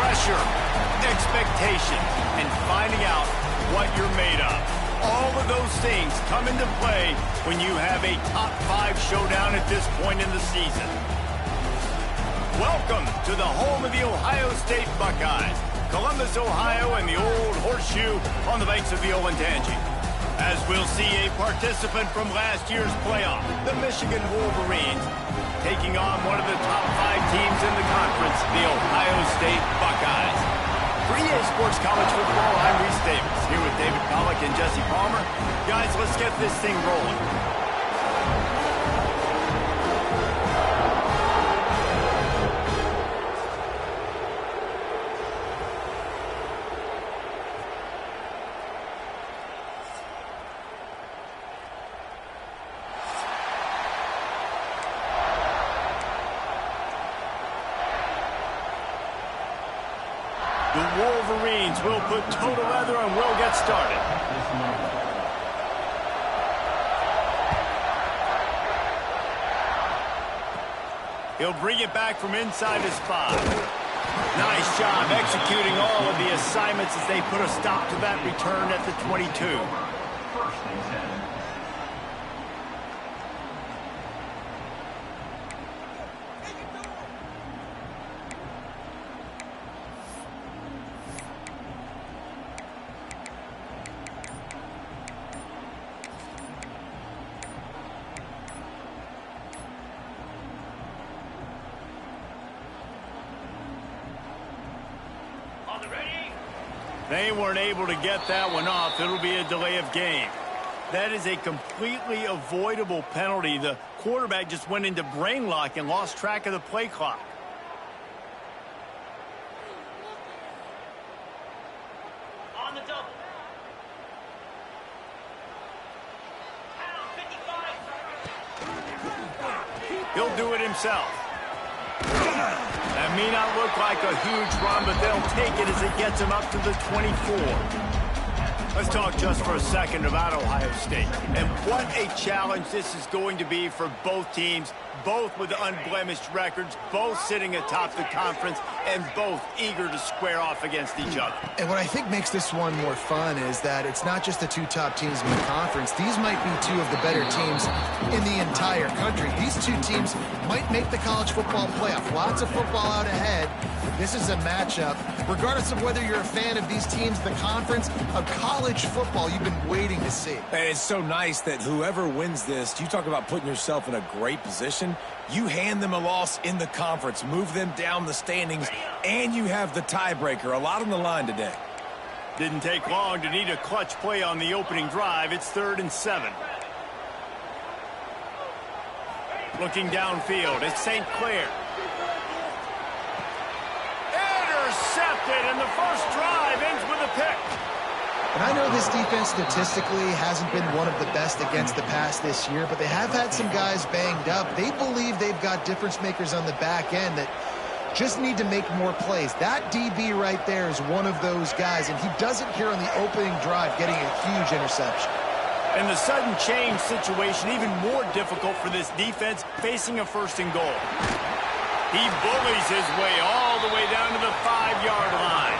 pressure, expectation, and finding out what you're made of. All of those things come into play when you have a top 5 showdown at this point in the season. Welcome to the home of the Ohio State Buckeyes, Columbus, Ohio, and the Old Horseshoe on the banks of the Ncaa. As we'll see a participant from last year's playoff, the Michigan Wolverines, taking on one of the top 5 teams in the conference, the Ohio State Buckeyes. For EA Sports College Football, I'm Reese Davis, here with David Pollack and Jesse Palmer. Guys, let's get this thing rolling. The Wolverines will put toe to leather and will get started. He'll bring it back from inside his 5. Nice job executing all of the assignments as they put a stop to that return at the 22. They weren't able to get that one off. It'll be a delay of game. That is a completely avoidable penalty. The quarterback just went into brain lock and lost track of the play clock. On the double. He'll do it himself. That may not look like a huge run, but they'll take it as it gets him up to the 24. Let's talk just for a second about Ohio State. And what a challenge this is going to be for both teams, both with unblemished records, both sitting atop the conference, and both eager to square off against each other. And what I think makes this one more fun is that it's not just the 2 top teams in the conference. These might be 2 of the better teams in the entire country. These 2 teams might make the college football playoff. Lots of football out ahead. This is a matchup, regardless of whether you're a fan of these teams, the conference, of college football you've been waiting to see. And it's so nice that whoever wins this, you talk about putting yourself in a great position, you hand them a loss in the conference, move them down the standings, and you have the tiebreaker. A lot on the line today. Didn't take long to need a clutch play on the opening drive. It's 3rd and 7. Looking downfield, it's St. Clair. Intercepted, and the first drive ends with a pick. And I know this defense statistically hasn't been one of the best against the pass this year, but they have had some guys banged up. They believe they've got difference makers on the back end that just need to make more plays. That DB right there is one of those guys, and he does it here on the opening drive, getting a huge interception. And the sudden change situation even more difficult for this defense facing a 1st and goal. He bullies his way all the way down to the 5-yard line.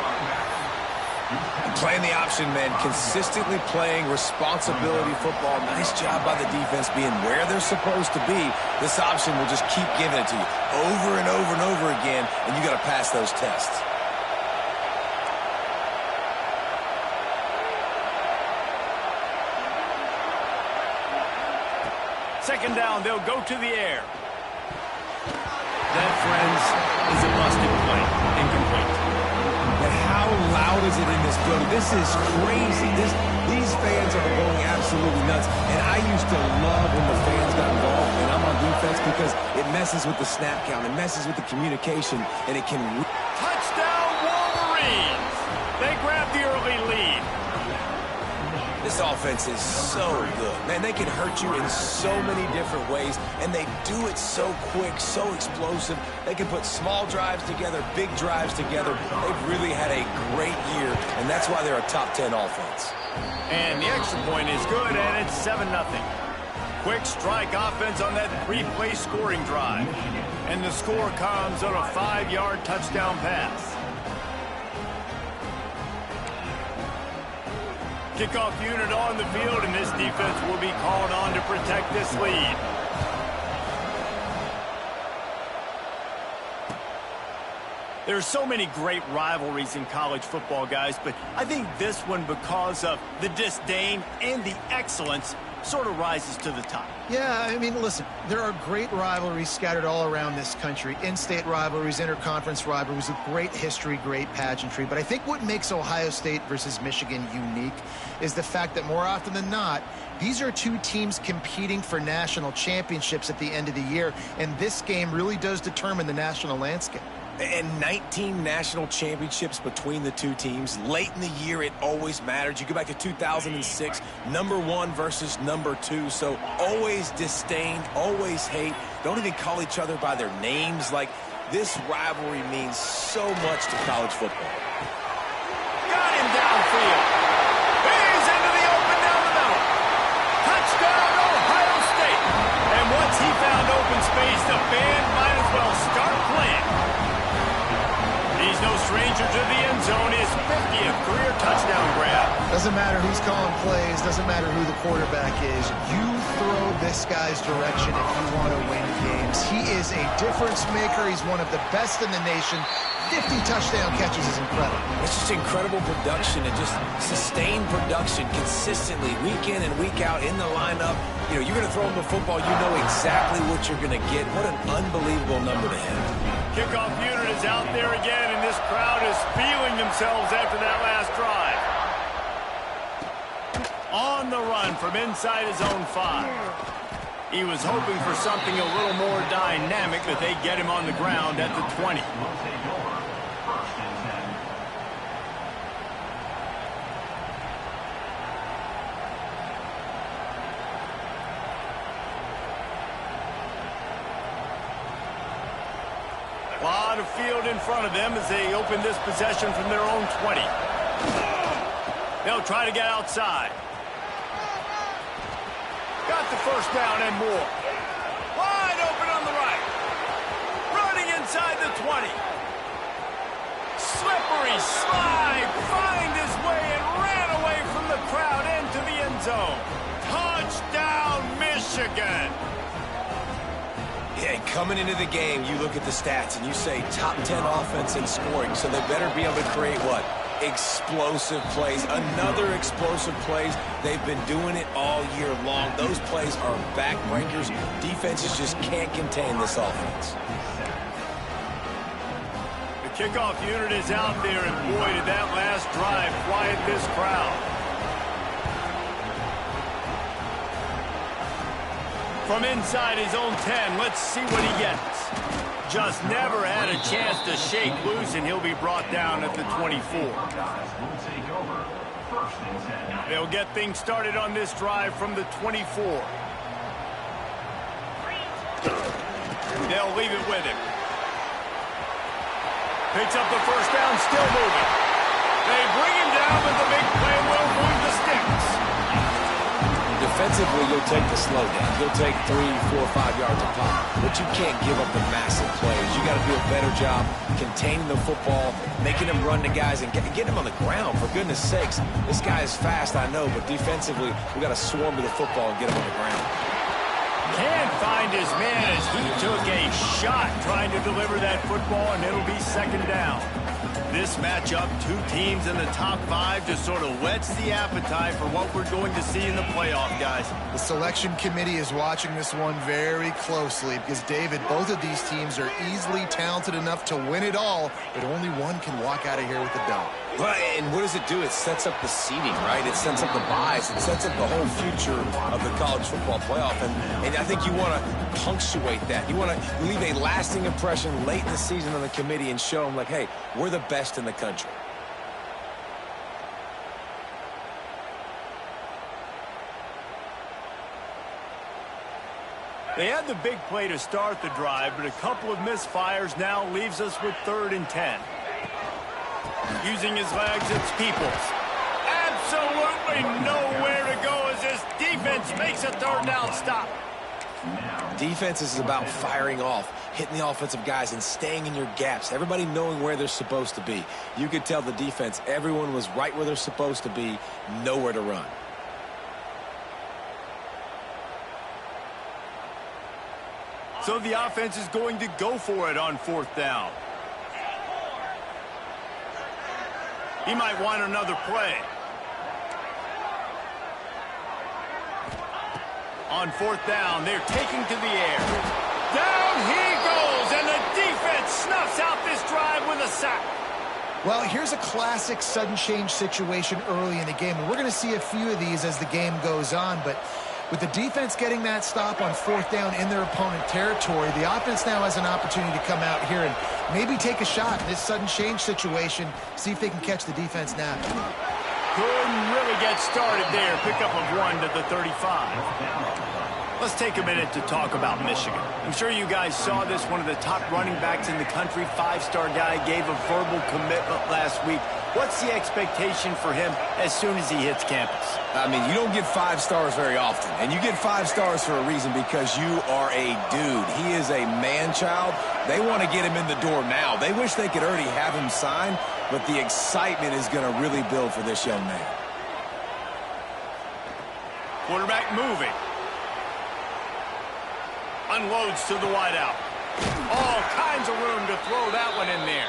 Playing the option, man, consistently playing responsibility football. Nice job by the defense being where they're supposed to be. This option will just keep giving it to you over and over and over again, and you got to pass those tests. Second down, they'll go to the air. That, friends, is a busted play. Incomplete. And how loud is it in this building? This is crazy. These fans are going absolutely nuts. And I used to love when the fans got involved, and I'm on defense because it messes with the snap count. It messes with the communication, and it can... Touchdown, Wolverines! They grab the early lead. This offense is so good. Man, they can hurt you in so many different ways, and they do it so quick, so explosive. They can put small drives together, big drives together. They've really had a great year, and that's why they're a top 10 offense. And the extra point is good, and it's 7-0. Quick strike offense on that 3-play scoring drive. And the score comes on a 5-yard touchdown pass. Kickoff unit on the field, and this defense will be called on to protect this lead. There's so many great rivalries in college football, guys, but I think this one, because of the disdain and the excellence, sort of rises to the top. Yeah, I mean, listen, there are great rivalries scattered all around this country. In-state rivalries, interconference rivalries with great history, great pageantry. But I think what makes Ohio State versus Michigan unique is the fact that more often than not, these are two teams competing for national championships at the end of the year, and this game really does determine the national landscape. And 19 national championships between the two teams. Late in the year, it always mattered. You go back to 2006, #1 versus #2. So always disdain, always hate. Don't even call each other by their names. Like, this rivalry means so much to college football. Got him downfield. He's into the open down the middle. Touchdown, Ohio State. And once he found open space, the band might as well start playing. He's no stranger to the end zone. His 50th career touchdown grab. Doesn't matter who's calling plays, doesn't matter who the quarterback is. You throw this guy's direction if you want to win games. He is a difference maker. He's one of the best in the nation. 50 touchdown catches is incredible. It's just incredible production and just sustained production consistently, week in and week out in the lineup. You know, you're going to throw him the football, you know exactly what you're going to get. What an unbelievable number to hit. Kickoff unit is out there again, and this crowd is feeling themselves after that last drive. On the run from inside his own 5. He was hoping for something a little more dynamic, but they get him on the ground at the 20. A lot of field in front of them as they open this possession from their own 20. They'll try to get outside. Got the first down and more. Wide open on the right. Running inside the 20. Slippery slide. Find his way and ran away from the crowd into the end zone. Touchdown, Michigan. Yeah, coming into the game, you look at the stats and you say top 10 offense in scoring, so they better be able to create what? Explosive plays. Another explosive plays. They've been doing it all year long. Those plays are backbreakers. Defenses just can't contain this offense. The kickoff unit is out there, and boy, did that last drive quiet this crowd. From inside his own 10, let's see what he gets. Just never had a chance to shake loose, and he'll be brought down at the 24. They'll get things started on this drive from the 24. They'll leave it with him. Picks up the first down, still moving. They bring him down, but the big play will move the sticks. Defensively, you'll take the slow down. You'll take 3, 4, 5 yards a pop. But you can't give up the massive plays. You got to do a better job containing the football, making them run to guys, and getting them on the ground, for goodness sakes. This guy is fast, I know, but defensively, we got to swarm to the football and get him on the ground. Can't find his man as he took a shot trying to deliver that football, and it'll be second down. This matchup, two teams in the top 5, just sort of whets the appetite for what we're going to see in the playoff, guys. The selection committee is watching this one very closely because, David, both of these teams are easily talented enough to win it all, but only one can walk out of here with the dub. Well, and what does it do? It sets up the seeding, right? It sets up the buys. It sets up the whole future of the college football playoff. And I think you want to punctuate that. You want to leave a lasting impression late in the season on the committee and show them, like, hey, we're the best in the country. They had the big play to start the drive, but a couple of misfires now leaves us with 3rd and 10. Using his legs, it's Peoples. Absolutely nowhere to go as this defense makes a 3rd down stop. Defense is about firing off, hitting the offensive guys, and staying in your gaps. Everybody knowing where they're supposed to be. You could tell the defense, everyone was right where they're supposed to be, nowhere to run. So the offense is going to go for it on 4th down. He might want another play. On 4th down, they're taking to the air. Down he goes, and the defense snuffs out this drive with a sack. Well, here's a classic sudden change situation early in the game, and we're going to see a few of these as the game goes on, but with the defense getting that stop on 4th down in their opponent territory, the offense now has an opportunity to come out here and maybe take a shot in this sudden change situation, see if they can catch the defense now. Couldn't really get started there. Pickup of 1 to the 35. Let's take a minute to talk about Michigan. I'm sure you guys saw this. One of the top running backs in the country, 5-star guy, gave a verbal commitment last week. What's the expectation for him as soon as he hits campus? I mean, you don't get 5 stars very often, and you get 5 stars for a reason, because you are a dude. He is a man-child. They want to get him in the door now. They wish they could already have him signed, but the excitement is going to really build for this young man. Quarterback moving. Unloads to the wideout. All kinds of room to throw that one in there.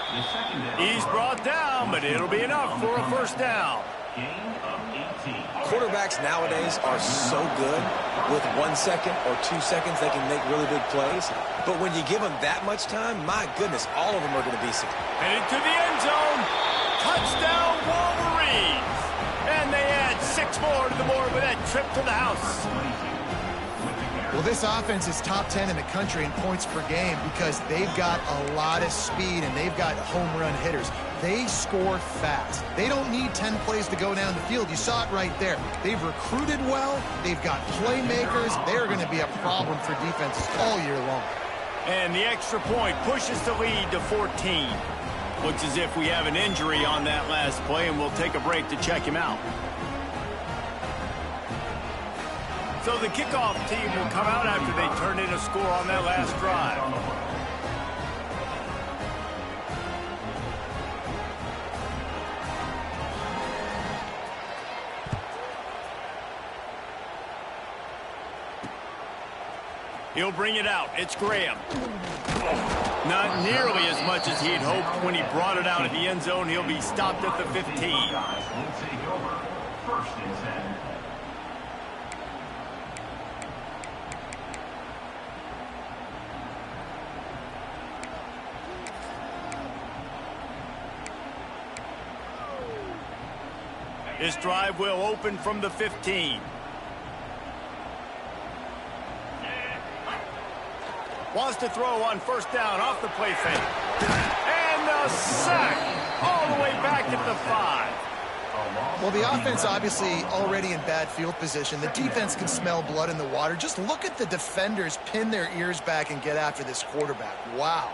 He's brought down, but it'll be enough for a 1st down. Quarterbacks nowadays are so good. With 1 second or 2 seconds, they can make really big plays. But when you give them that much time, my goodness, all of them are going to be successful. Headed to the end zone. Touchdown, Wolverines. And they add 6 more to the board with that trip to the house. Well, this offense is top 10 in the country in points per game because they've got a lot of speed and they've got home run hitters. They score fast. They don't need 10 plays to go down the field. You saw it right there. They've recruited well. They've got playmakers. They're going to be a problem for defenses all year long. And the extra point pushes the lead to 14. Looks as if we have an injury on that last play, and we'll take a break to check him out. So the kickoff team will come out after they turn in a score on that last drive. He'll bring it out. It's Graham. Not nearly as much as he'd hoped when he brought it out at the end zone. He'll be stopped at the 15. This drive will open from the 15. Wants to throw on 1st down off the play fake. And the sack all the way back at the 5. Well, the offense obviously already in bad field position. The defense can smell blood in the water. Just look at the defenders pin their ears back and get after this quarterback. Wow.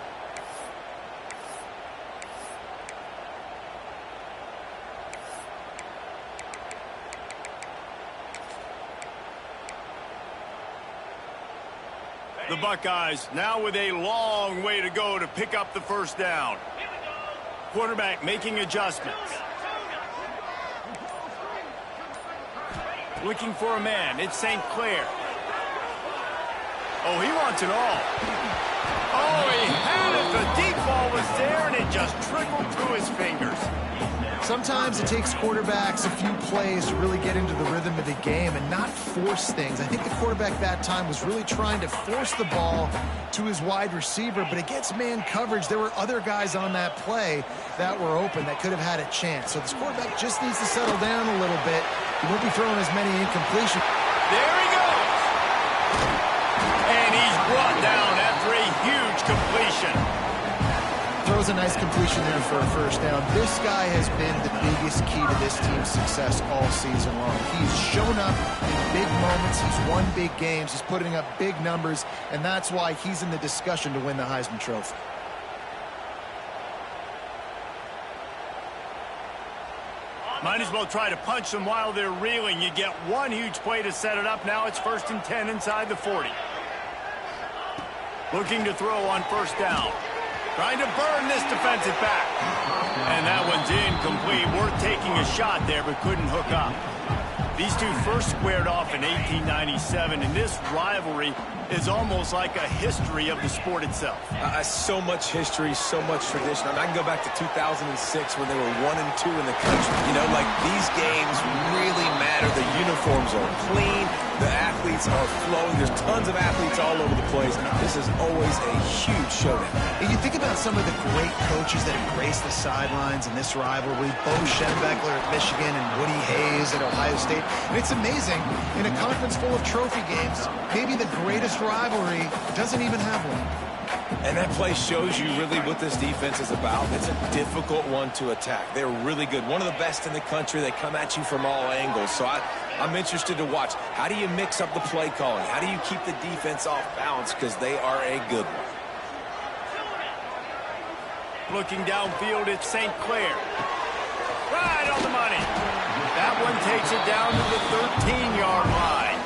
The Buckeyes now with a long way to go to pick up the 1st down. Quarterback making adjustments. Looking for a man. It's St. Clair. Oh, he wants it all. Oh, he had it. The deep ball was there, and it just trickled through his fingers. Sometimes it takes quarterbacks a few plays to really get into the rhythm of the game and not force things. I think the quarterback that time was really trying to force the ball to his wide receiver, but against man coverage, there were other guys on that play that were open that could have had a chance. So this quarterback just needs to settle down a little bit. He won't be throwing as many incompletions. There he goes. And he's brought down after a huge completion. Throws a nice completion there for a 1st down. This guy has been the biggest key to this team's success all season long. He's shown up in big moments. He's won big games. He's putting up big numbers, and that's why he's in the discussion to win the Heisman Trophy. Might as well try to punch them while they're reeling. You get one huge play to set it up. Now it's 1st and 10 inside the 40. Looking to throw on first down. Trying to burn this defensive back. And that one's incomplete. Worth taking a shot there, but couldn't hook up. These two first squared off in 1897, and this rivalry is almost like a history of the sport itself. So much history, so much tradition. I can go back to 2006 when they were 1-2 in the country. You know, like, these games really matter. The uniforms are clean. The athletes are flowing. There's tons of athletes all over the place. This is always a huge showdown. And you think about some of the great coaches that have graced the sidelines in this rivalry. Bo Schembechler at Michigan and Woody Hayes at Ohio State. And it's amazing, in a conference full of trophy games, maybe the greatest rivalry doesn't even have one. And that play shows you really what this defense is about. It's a difficult one to attack. They're really good. One of the best in the country. They come at you from all angles. So I'm interested to watch. How do you mix up the play calling? How do you keep the defense off balance? Because they are a good one. Looking downfield, it's St. Clair. Right on the money. That one takes it down to the 13-yard line.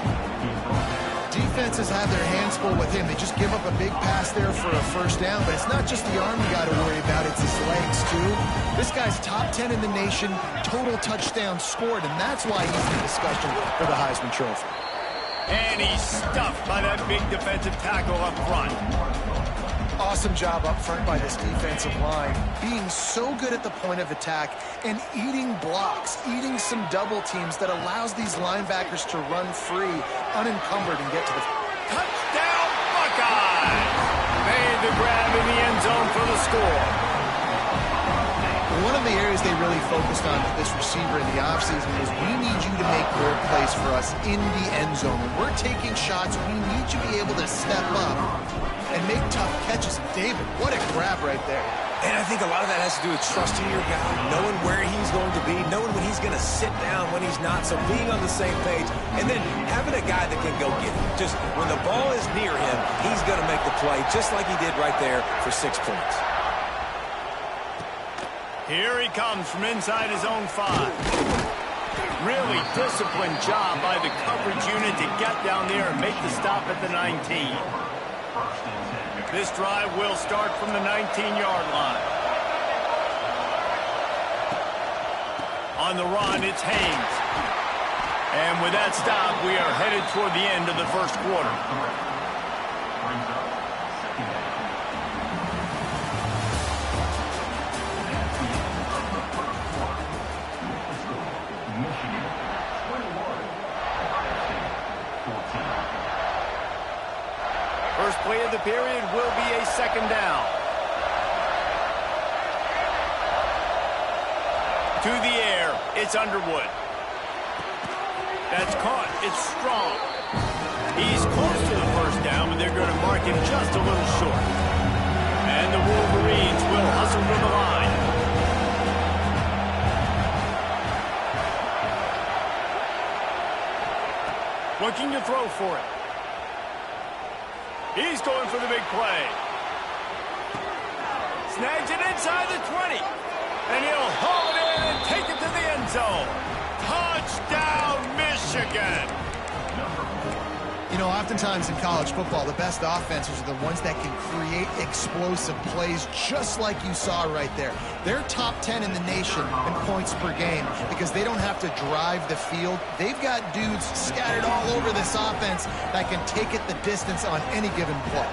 Defenses have their hands full with him. They just give up a big pass there for a first down, but it's not just the arm you got to worry about, it's his legs too. This guy's top 10 in the nation, total touchdowns scored, and that's why he's in discussion for the Heisman Trophy. And he's stuffed by that big defensive tackle up front. Awesome job up front by this defensive line, being so good at the point of attack and eating blocks, eating some double teams that allows these linebackers to run free, unencumbered, and get to the touchdown Buckeyes! Made the grab in the end zone for the score. One of the areas they really focused on with this receiver in the offseason was, we need you to make more plays for us in the end zone. When we're taking shots, we need you to be able to step up and make tough catches. David, what a grab right there. And I think a lot of that has to do with trusting your guy, knowing where he's going to be, knowing when he's going to sit down, when he's not, so being on the same page, and then having a guy that can go get it. Just when the ball is near him, he's going to make the play, just like he did right there for 6 points. Here he comes from inside his own 5. Really disciplined job by the coverage unit to get down there and make the stop at the 19. This drive will start from the 19-yard line. On the run, it's Haynes. And with that stop, we are headed toward the end of the first quarter. First play of the period will be a second down. To the air, it's Underwood. That's caught, it's strong. He's close to the first down, but they're going to mark him just a little short. And the Wolverines will hustle to the line. Looking to throw for it. He's going for the big play. Snags it inside the 20. And he'll haul it in and take it to the end zone. Touchdown, Michigan. You know, oftentimes in college football, the best offenses are the ones that can create explosive plays, just like you saw right there. They're top 10 in the nation in points per game because they don't have to drive the field. They've got dudes scattered all over this offense that can take it the distance on any given play.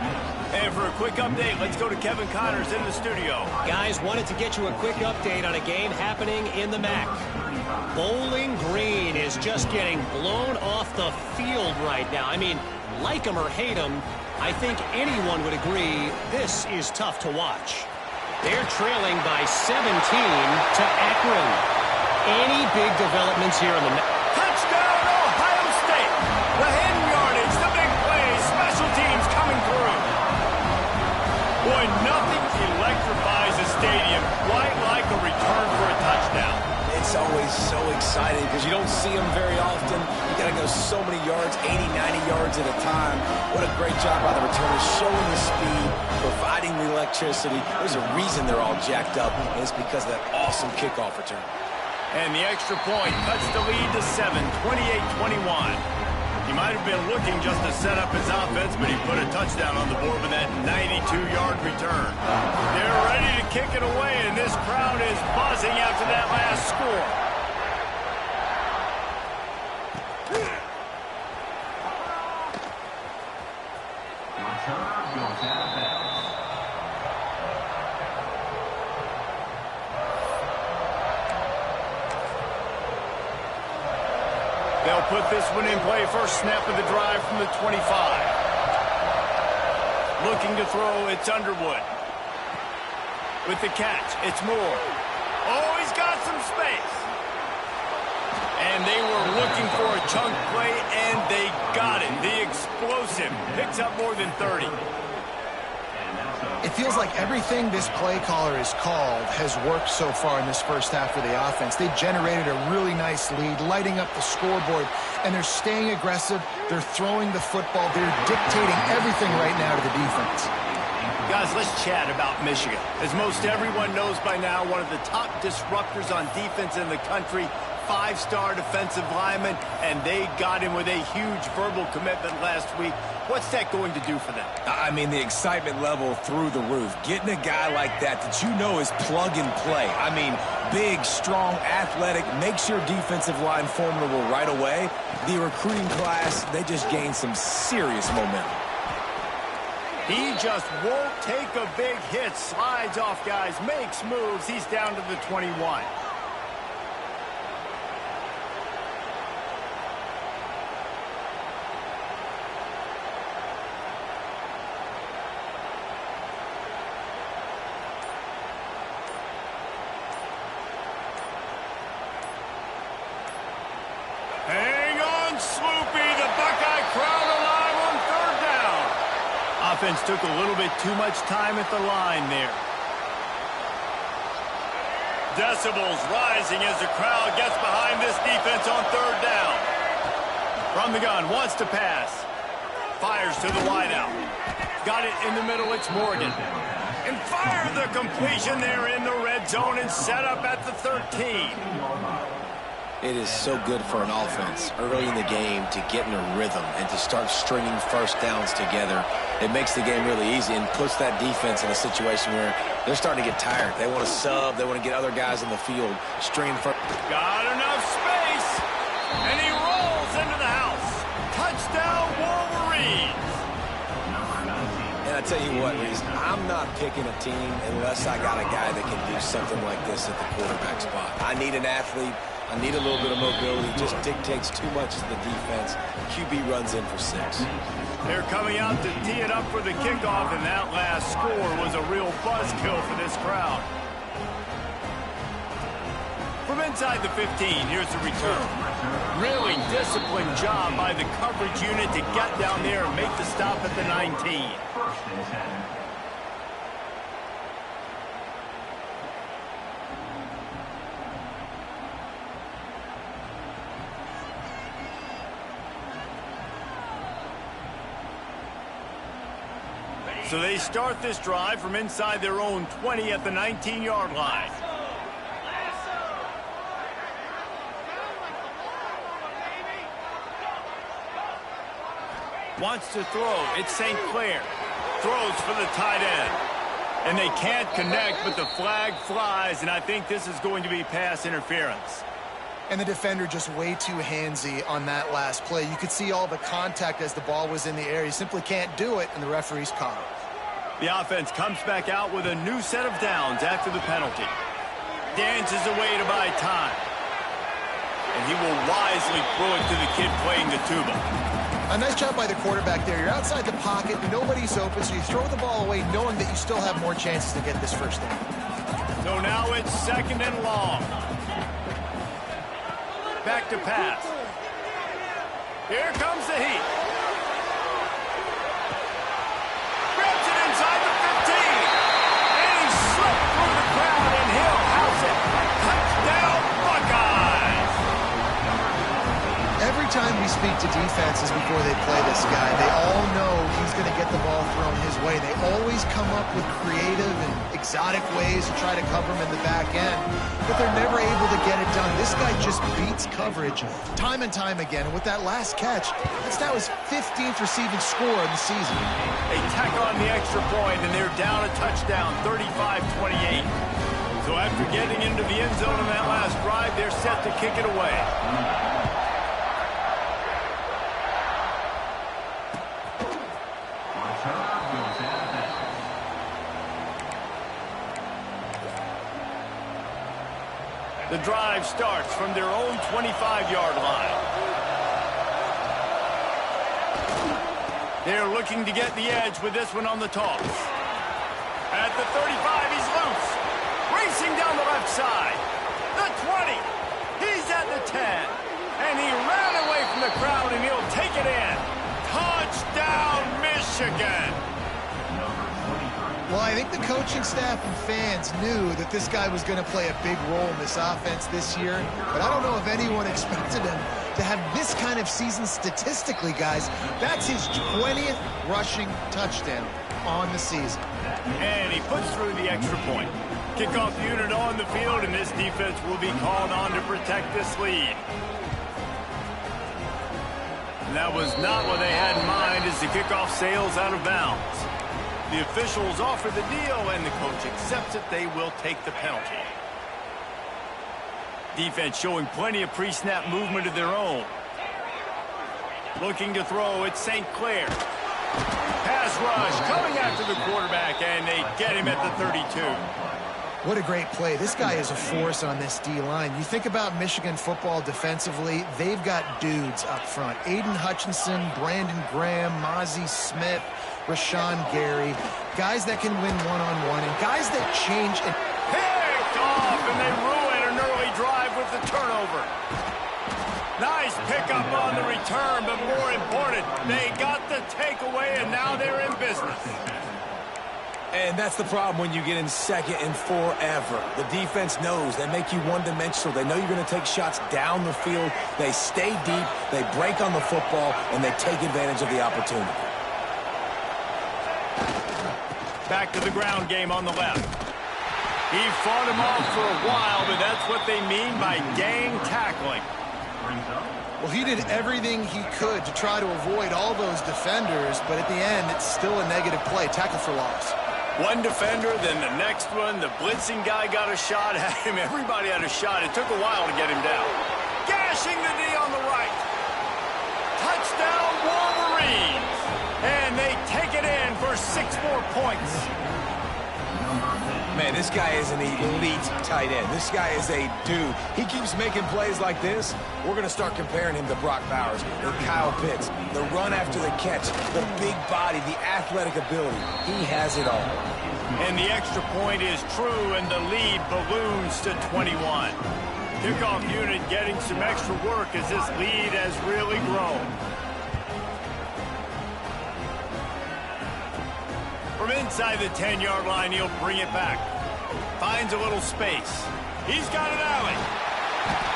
And for a quick update, let's go to Kevin Connors in the studio. Guys, wanted to get you a quick update on a game happening in the MAC. Bowling Green is just getting blown off the field right now. I mean, like them or hate them, I think anyone would agree this is tough to watch. They're trailing by 17 to Akron. Any big developments here in the MAC? Touchdown, Ohio State! The hen yardage, the big play, special teams coming through. Boy, nothing electrifies a stadium quite like a return for a touchdown. It's always so exciting because you don't see them very often. You got to go so many yards, 80, 90 yards at a time. What a great job by the returners, showing the speed, providing the electricity. There's a reason they're all jacked up, and it's because of that awesome kickoff return. And the extra point cuts the lead to 7, 28-21. He might have been looking just to set up his offense, but he put a touchdown on the board with that 92-yard return. They're ready to kick it away, and this crowd is buzzing after that last score. They'll put this one in play. First snap of the drive from the 25. Looking to throw, it's Underwood. With the catch, it's Moore. Oh, he's got some space. And they were looking for a chunk play, and they got it. The explosive picks up more than 30. It feels like everything this play caller has called has worked so far in this first half of the offense. They generated a really nice lead, lighting up the scoreboard, and they're staying aggressive. They're throwing the football. They're dictating everything right now to the defense. Guys, let's chat about Michigan. As most everyone knows by now, one of the top disruptors on defense in the country, five-star defensive lineman, and they got him with a huge verbal commitment last week. What's that going to do for them? I mean, the excitement level through the roof. Getting a guy like that you know is plug and play. I mean, big, strong, athletic, makes your defensive line formidable right away. The recruiting class, they just gained some serious momentum. He just won't take a big hit. Slides off guys, makes moves. He's down to the 21. Hang on, Sloopy. The Buckeye crowd alive on third down. Offense took a little bit too much time at the line there. Decibels rising as the crowd gets behind this defense on third down. From the gun, wants to pass. Fires to the wideout. Got it in the middle, it's Morgan. And fire the completion there in the red zone and set up at the 13. It is so good for an offense early in the game to get in a rhythm and to start stringing first downs together. It makes the game really easy and puts that defense in a situation where they're starting to get tired. They want to sub. They want to get other guys on the field. Stringing first. Got enough space. And he rolls into the house. Touchdown, Wolverines. And I tell you what, Reese, I'm not picking a team unless I got a guy that can do something like this at the quarterback spot. I need an athlete. I need a little bit of mobility. Just dictates too much to the defense. QB runs in for 6. They're coming out to tee it up for the kickoff, and that last score was a real buzzkill for this crowd. From inside the 15, here's the return. Really disciplined job by the coverage unit to get down there and make the stop at the 19. So they start this drive from inside their own 20 at the 19-yard line. Wants to throw. It's St. Clair. Throws for the tight end. And they can't connect, but the flag flies, and I think this is going to be pass interference. And the defender just way too handsy on that last play. You could see all the contact as the ball was in the air. He simply can't do it, and the referee's caught him. The offense comes back out with a new set of downs after the penalty. Dances away to buy time. And he will wisely throw it to the kid playing the tuba. A nice job by the quarterback there. You're outside the pocket, nobody's open, so you throw the ball away knowing that you still have more chances to get this first down. So now it's second and long. Back to pass. Here comes the heat. Grabs it inside the 15. And he slipped through the crowd, and he'll house it. Touchdown, Buckeyes! Every time we speak to defenses before they play this guy, they all know he's going to get the ball thrown his way. They always come up with creative and exotic ways to try to cover him in the back end, but they're never able to get it done. This guy just beats coverage time and time again. And with that last catch, that's now his 15th receiving score in the season. They tack on the extra point, and they're down a touchdown, 35-28. So after getting into the end zone in that last drive, they're set to kick it away. The drive starts from their own 25-yard line. They're looking to get the edge with this one on the toss. At the 35, he's loose. Racing down the left side. The 20. He's at the 10. And he ran away from the crowd, and he'll take it in. Touchdown, Michigan. Well, I think the coaching staff and fans knew that this guy was going to play a big role in this offense this year, but I don't know if anyone expected him to have this kind of season statistically, guys. That's his 20th rushing touchdown on the season. And he puts through the extra point. Kickoff unit on the field, and this defense will be called on to protect this lead. And that was not what they had in mind as the kickoff sails out of bounds. The officials offer the deal, and the coach accepts it. They will take the penalty. Defense showing plenty of pre-snap movement of their own. Looking to throw, it's St. Clair. Pass rush coming after the quarterback, and they get him at the 32. What a great play. This guy is a force on this D-line. You think about Michigan football defensively, they've got dudes up front. Aiden Hutchinson, Brandon Graham, Mozzie Smith, Rashawn Gary, guys that can win one-on-one, and guys that change. Picked off, and they ruin an early drive with the turnover. Nice pickup on the return, but more important, they got the takeaway, and now they're in business. And that's the problem when you get in second and forever. The defense knows. They make you one-dimensional. They know you're going to take shots down the field. They stay deep, they break on the football, and they take advantage of the opportunity. Back to the ground game on the left. He fought him off for a while, but that's what they mean by gang tackling. Well, he did everything he could to try to avoid all those defenders, but at the end, it's still a negative play. Tackle for loss. One defender, then the next one. The blitzing guy got a shot at him. Everybody had a shot. It took a while to get him down. Gashing the D on the right. Touchdown, Wolverines. And they take it in for 6 more points. Man, this guy is an elite tight end. This guy is a dude. He keeps making plays like this. We're going to start comparing him to Brock Bowers and Kyle Pitts. The run after the catch, the big body, the athletic ability. He has it all. And the extra point is true, and the lead balloons to 21. Kickoff unit getting some extra work as this lead has really grown. From inside the 10-yard line, he'll bring it back. Finds a little space. He's got an alley.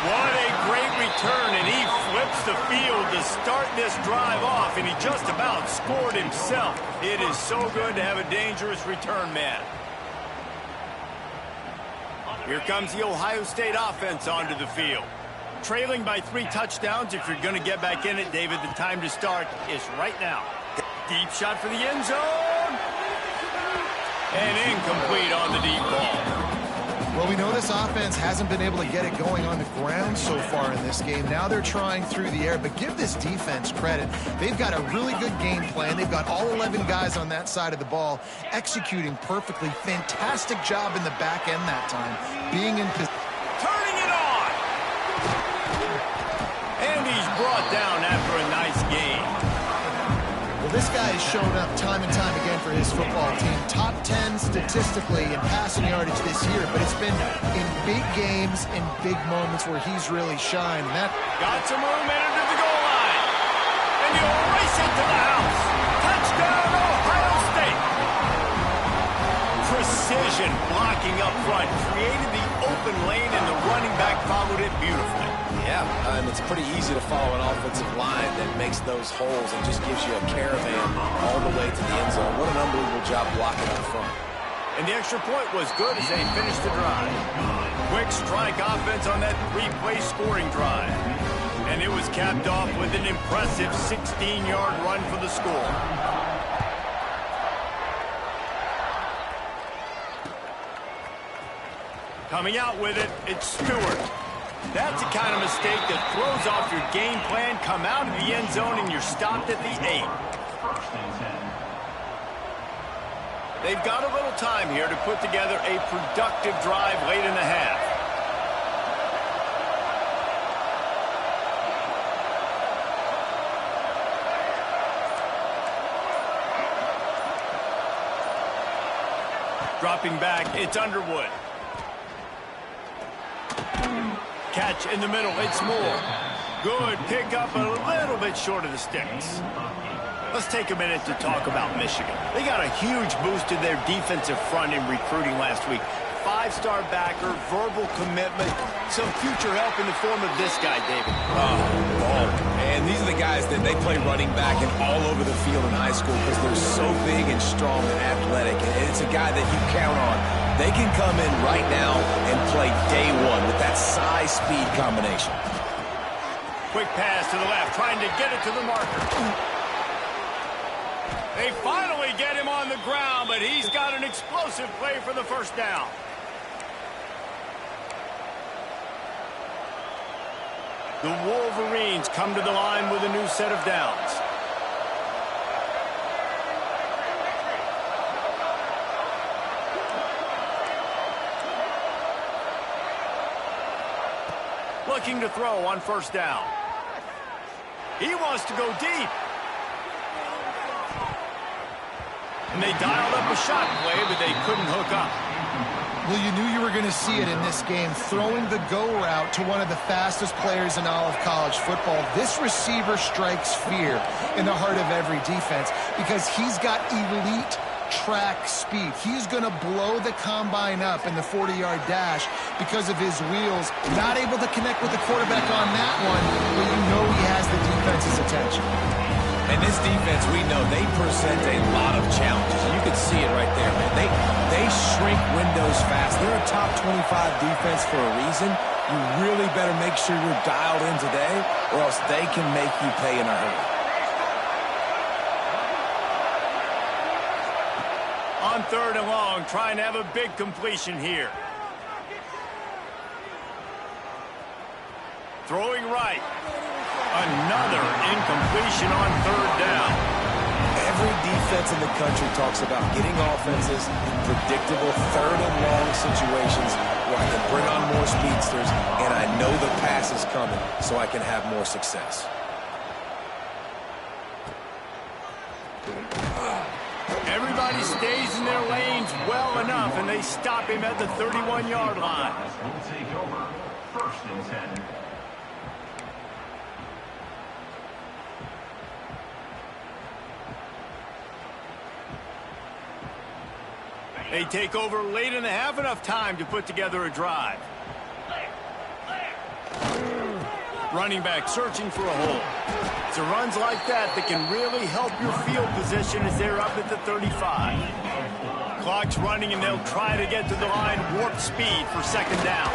What a great return, and he flips the field to start this drive off, and he just about scored himself. It is so good to have a dangerous return man. Here comes the Ohio State offense onto the field. Trailing by 3 touchdowns. If you're going to get back in it, David, the time to start is right now. Deep shot for the end zone. And incomplete on the deep ball. Well, we know this offense hasn't been able to get it going on the ground so far in this game. Now they're trying through the air, but give this defense credit. They've got a really good game plan. They've got all 11 guys on that side of the ball executing perfectly. Fantastic job in the back end that time, being in position. Turning it on. And he's brought down after a nice game. Well, this guy has shown up time and time again for his football team. Top 10 statistically in passing yardage this year, but it's been in big games, in big moments where he's really shined. Got some room into the goal line. And he'll race it to the house. Touchdown, Ohio State. Precision blocking up front created the open lane, and the running back followed it beautifully. Yeah, and it's pretty easy to follow an offensive line that makes those holes and just gives you a caravan all the way to the end zone. What an unbelievable job blocking up front. And the extra point was good as they finished the drive. Quick strike offense on that 3-play scoring drive. And it was capped off with an impressive 16-yard run for the score. Coming out with it, it's Stewart. That's the kind of mistake that throws off your game plan. Come out of the end zone and you're stopped at the 8. They've got a little time here to put together a productive drive late in the half. Dropping back, it's Underwood. Catch in the middle, it's Moore. Good pickup, a little bit short of the sticks. Let's take a minute to talk about Michigan. They got a huge boost to their defensive front in recruiting last week. 5-star backer, verbal commitment, some future help in the form of this guy, David. And these are the guys that they play running back and all over the field in high school because they're so big and strong and athletic. And it's a guy that you count on. They can come in right now and play day one with that size-speed combination. Quick pass to the left, trying to get it to the marker. They finally get him on the ground, but he's got an explosive play for the first down. The Wolverines come to the line with a new set of downs. Looking to throw on first down. He wants to go deep. And they dialed up a shot play, but they couldn't hook up. Well, you knew you were going to see it in this game, throwing the go route to one of the fastest players in all of college football. This receiver strikes fear in the heart of every defense because he's got elite track speed. He's going to blow the combine up in the 40-yard dash because of his wheels. Not able to connect with the quarterback on that one, but you know he has the defense's attention. And this defense, we know, they present a lot of challenges. You can see it right there, man. They shrink windows fast. They're a top 25 defense for a reason. You really better make sure you're dialed in today, or else they can make you pay in a hurry. On 3rd and long, trying to have a big completion here. Throwing right. Another incompletion on 3rd down. Every defense in the country talks about getting offenses in predictable 3rd and long situations where I can bring on more speedsters and I know the pass is coming so I can have more success. Everybody stays in their lanes well enough, and they stop him at the 31-yard line. Will take over 1st and 10. They take over late in the half, enough time to put together a drive. Running back searching for a hole. It's the runs like that that can really help your field position as they're up at the 35. Clock's running, and they'll try to get to the line warp speed for 2nd down.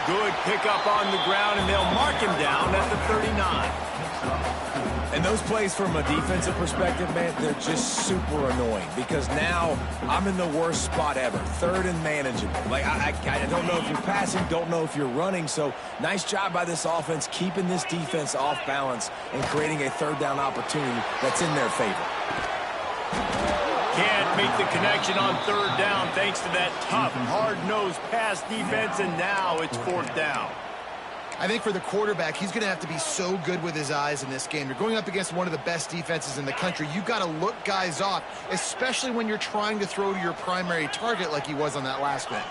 Good pickup on the ground, and they'll mark him down at the 39. And those plays from a defensive perspective, man, they're just super annoying because now I'm in the worst spot ever, 3rd and manageable. Like, I don't know if you're passing, don't know if you're running. So nice job by this offense keeping this defense off balance and creating a 3rd down opportunity that's in their favor. Can't make the connection on 3rd down thanks to that tough, hard-nosed pass defense, and now it's 4th down. I think for the quarterback, he's going to have to be so good with his eyes in this game. You're going up against one of the best defenses in the country. You've got to look guys off, especially when you're trying to throw to your primary target like he was on that last one.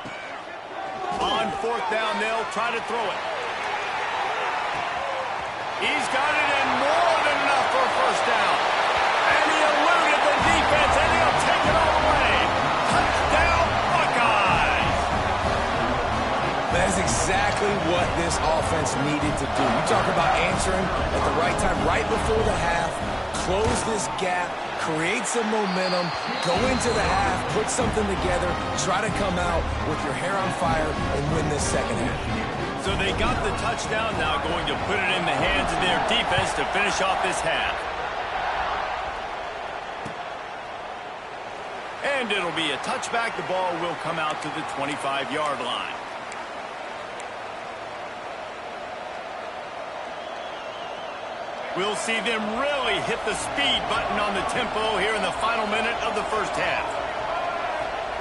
On 4th down, they'll try to throw it. He's got it in more than enough for a 1st down. And he eluded the defense, and he'll take it all away. Touchdown, Buckeyes! exactly what this offense needed to do. You talk about answering at the right time, right before the half, close this gap, create some momentum, go into the half, put something together, try to come out with your hair on fire and win this second half. So they got the touchdown, now going to put it in the hands of their defense to finish off this half. And it'll be a touchback. The ball will come out to the 25-yard line. We'll see them really hit the speed button on the tempo here in the final minute of the first half.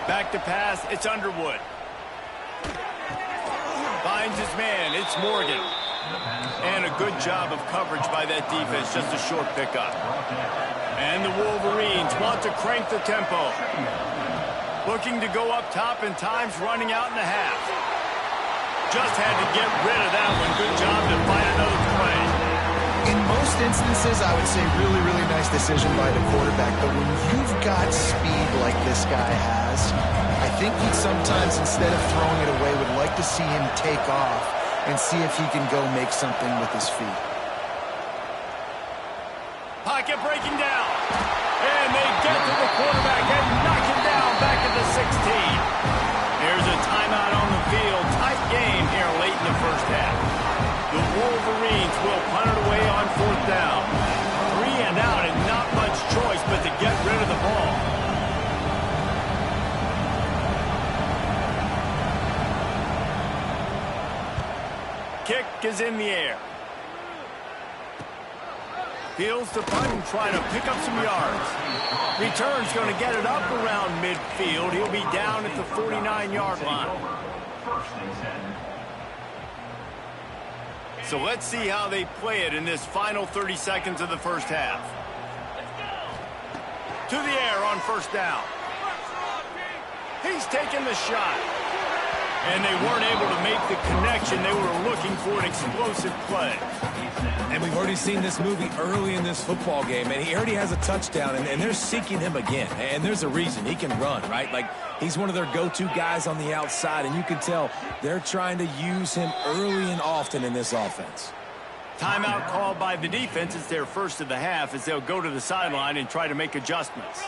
Back to pass, it's Underwood. Finds his man, it's Morgan. And a good job of coverage by that defense, just a short pickup. And the Wolverines want to crank the tempo. Looking to go up top, and time's running out in the half. Just had to get rid of that one. Good job to find another play. In most instances, I would say really, really nice decision by the quarterback. But when you've got speed like this guy has, I think he sometimes, instead of throwing it away, would like to see him take off and see if he can go make something with his feet. Pocket breaking down. And they get to the quarterback and knock him down back at the 16. There's a timeout on the field. Tight game here late in the first half. The Wolverines will punt it away on fourth down. 3 and out and not much choice but to get rid of the ball. Kick is in the air. Fields to punt and try to pick up some yards. Return's going to get it up around midfield. He'll be down at the 49-yard line. So let's see how they play it in this final 30 seconds of the first half. To the air on first down. He's taking the shot. And they weren't able to make the connection. They were looking for an explosive play. And we've already seen this movie early in this football game, and he already has a touchdown, and they're seeking him again. And there's a reason. He can run, right? Like, he's one of their go-to guys on the outside, and you can tell they're trying to use him early and often in this offense. Timeout called by the defense. It's their first of the half as they'll go to the sideline and try to make adjustments.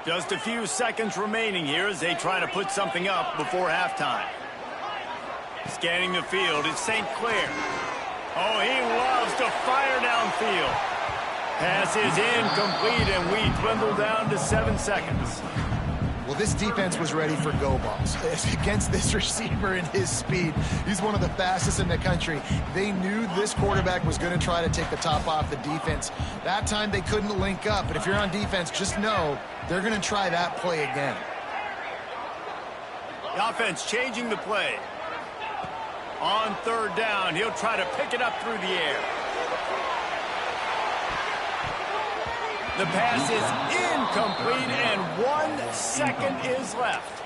Just a few seconds remaining here as they try to put something up before halftime. Scanning the field, it's St. Clair. Oh, he loves to fire downfield. Pass is incomplete, and we dwindle down to 7 seconds. Well, this defense was ready for go balls. Against this receiver and his speed, he's one of the fastest in the country. They knew this quarterback was going to try to take the top off the defense. That time they couldn't link up, but if you're on defense, just know they're going to try that play again. The offense changing the play. On third down, he'll try to pick it up through the air. The pass is incomplete, and 1 second is left.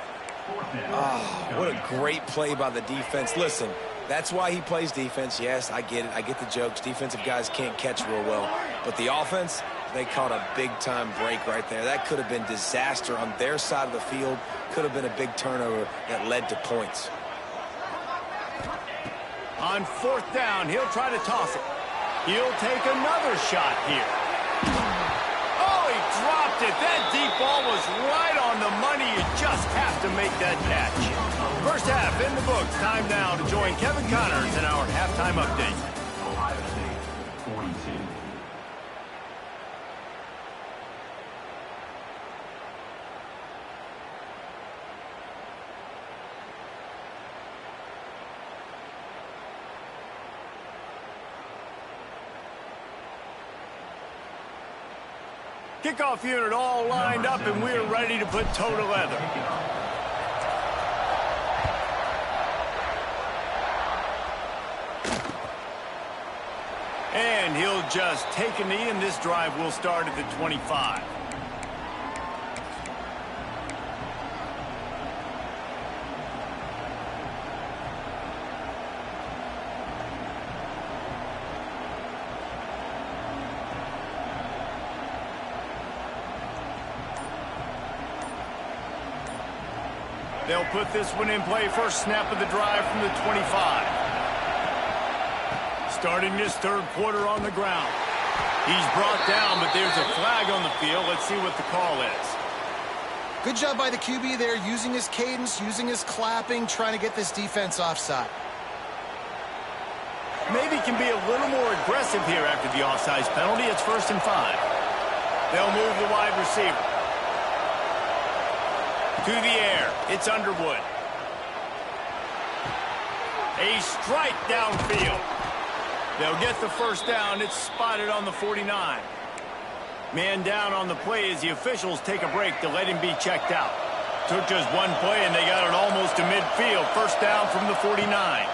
Oh, what a great play by the defense. Listen, that's why he plays defense. Yes, I get it. I get the jokes. Defensive guys can't catch real well. But the offense, they caught a big-time break right there. That could have been disaster on their side of the field. Could have been a big turnover that led to points. On fourth down, he'll try to toss it. He'll take another shot here. Oh, he dropped it. That deep ball was right on the money. You just have to make that catch. First half in the books. Time now to join Kevin Connors in our halftime update. Ohio State, 42. Kickoff unit all lined up, and we're ready to put toe to leather. And he'll just take a knee, and this drive will start at the 25. They'll put this one in play. First snap of the drive from the 25. Starting this third quarter on the ground. He's brought down, but there's a flag on the field. Let's see what the call is. Good job by the QB there, using his cadence, using his clapping, trying to get this defense offside. Maybe can be a little more aggressive here after the offsides penalty. It's 1st and 5. They'll move the wide receiver. To the air. It's Underwood. A strike downfield. They'll get the first down. It's spotted on the 49. Man down on the play as the officials take a break to let him be checked out. Took just one play, and they got it almost to midfield. First down from the 49.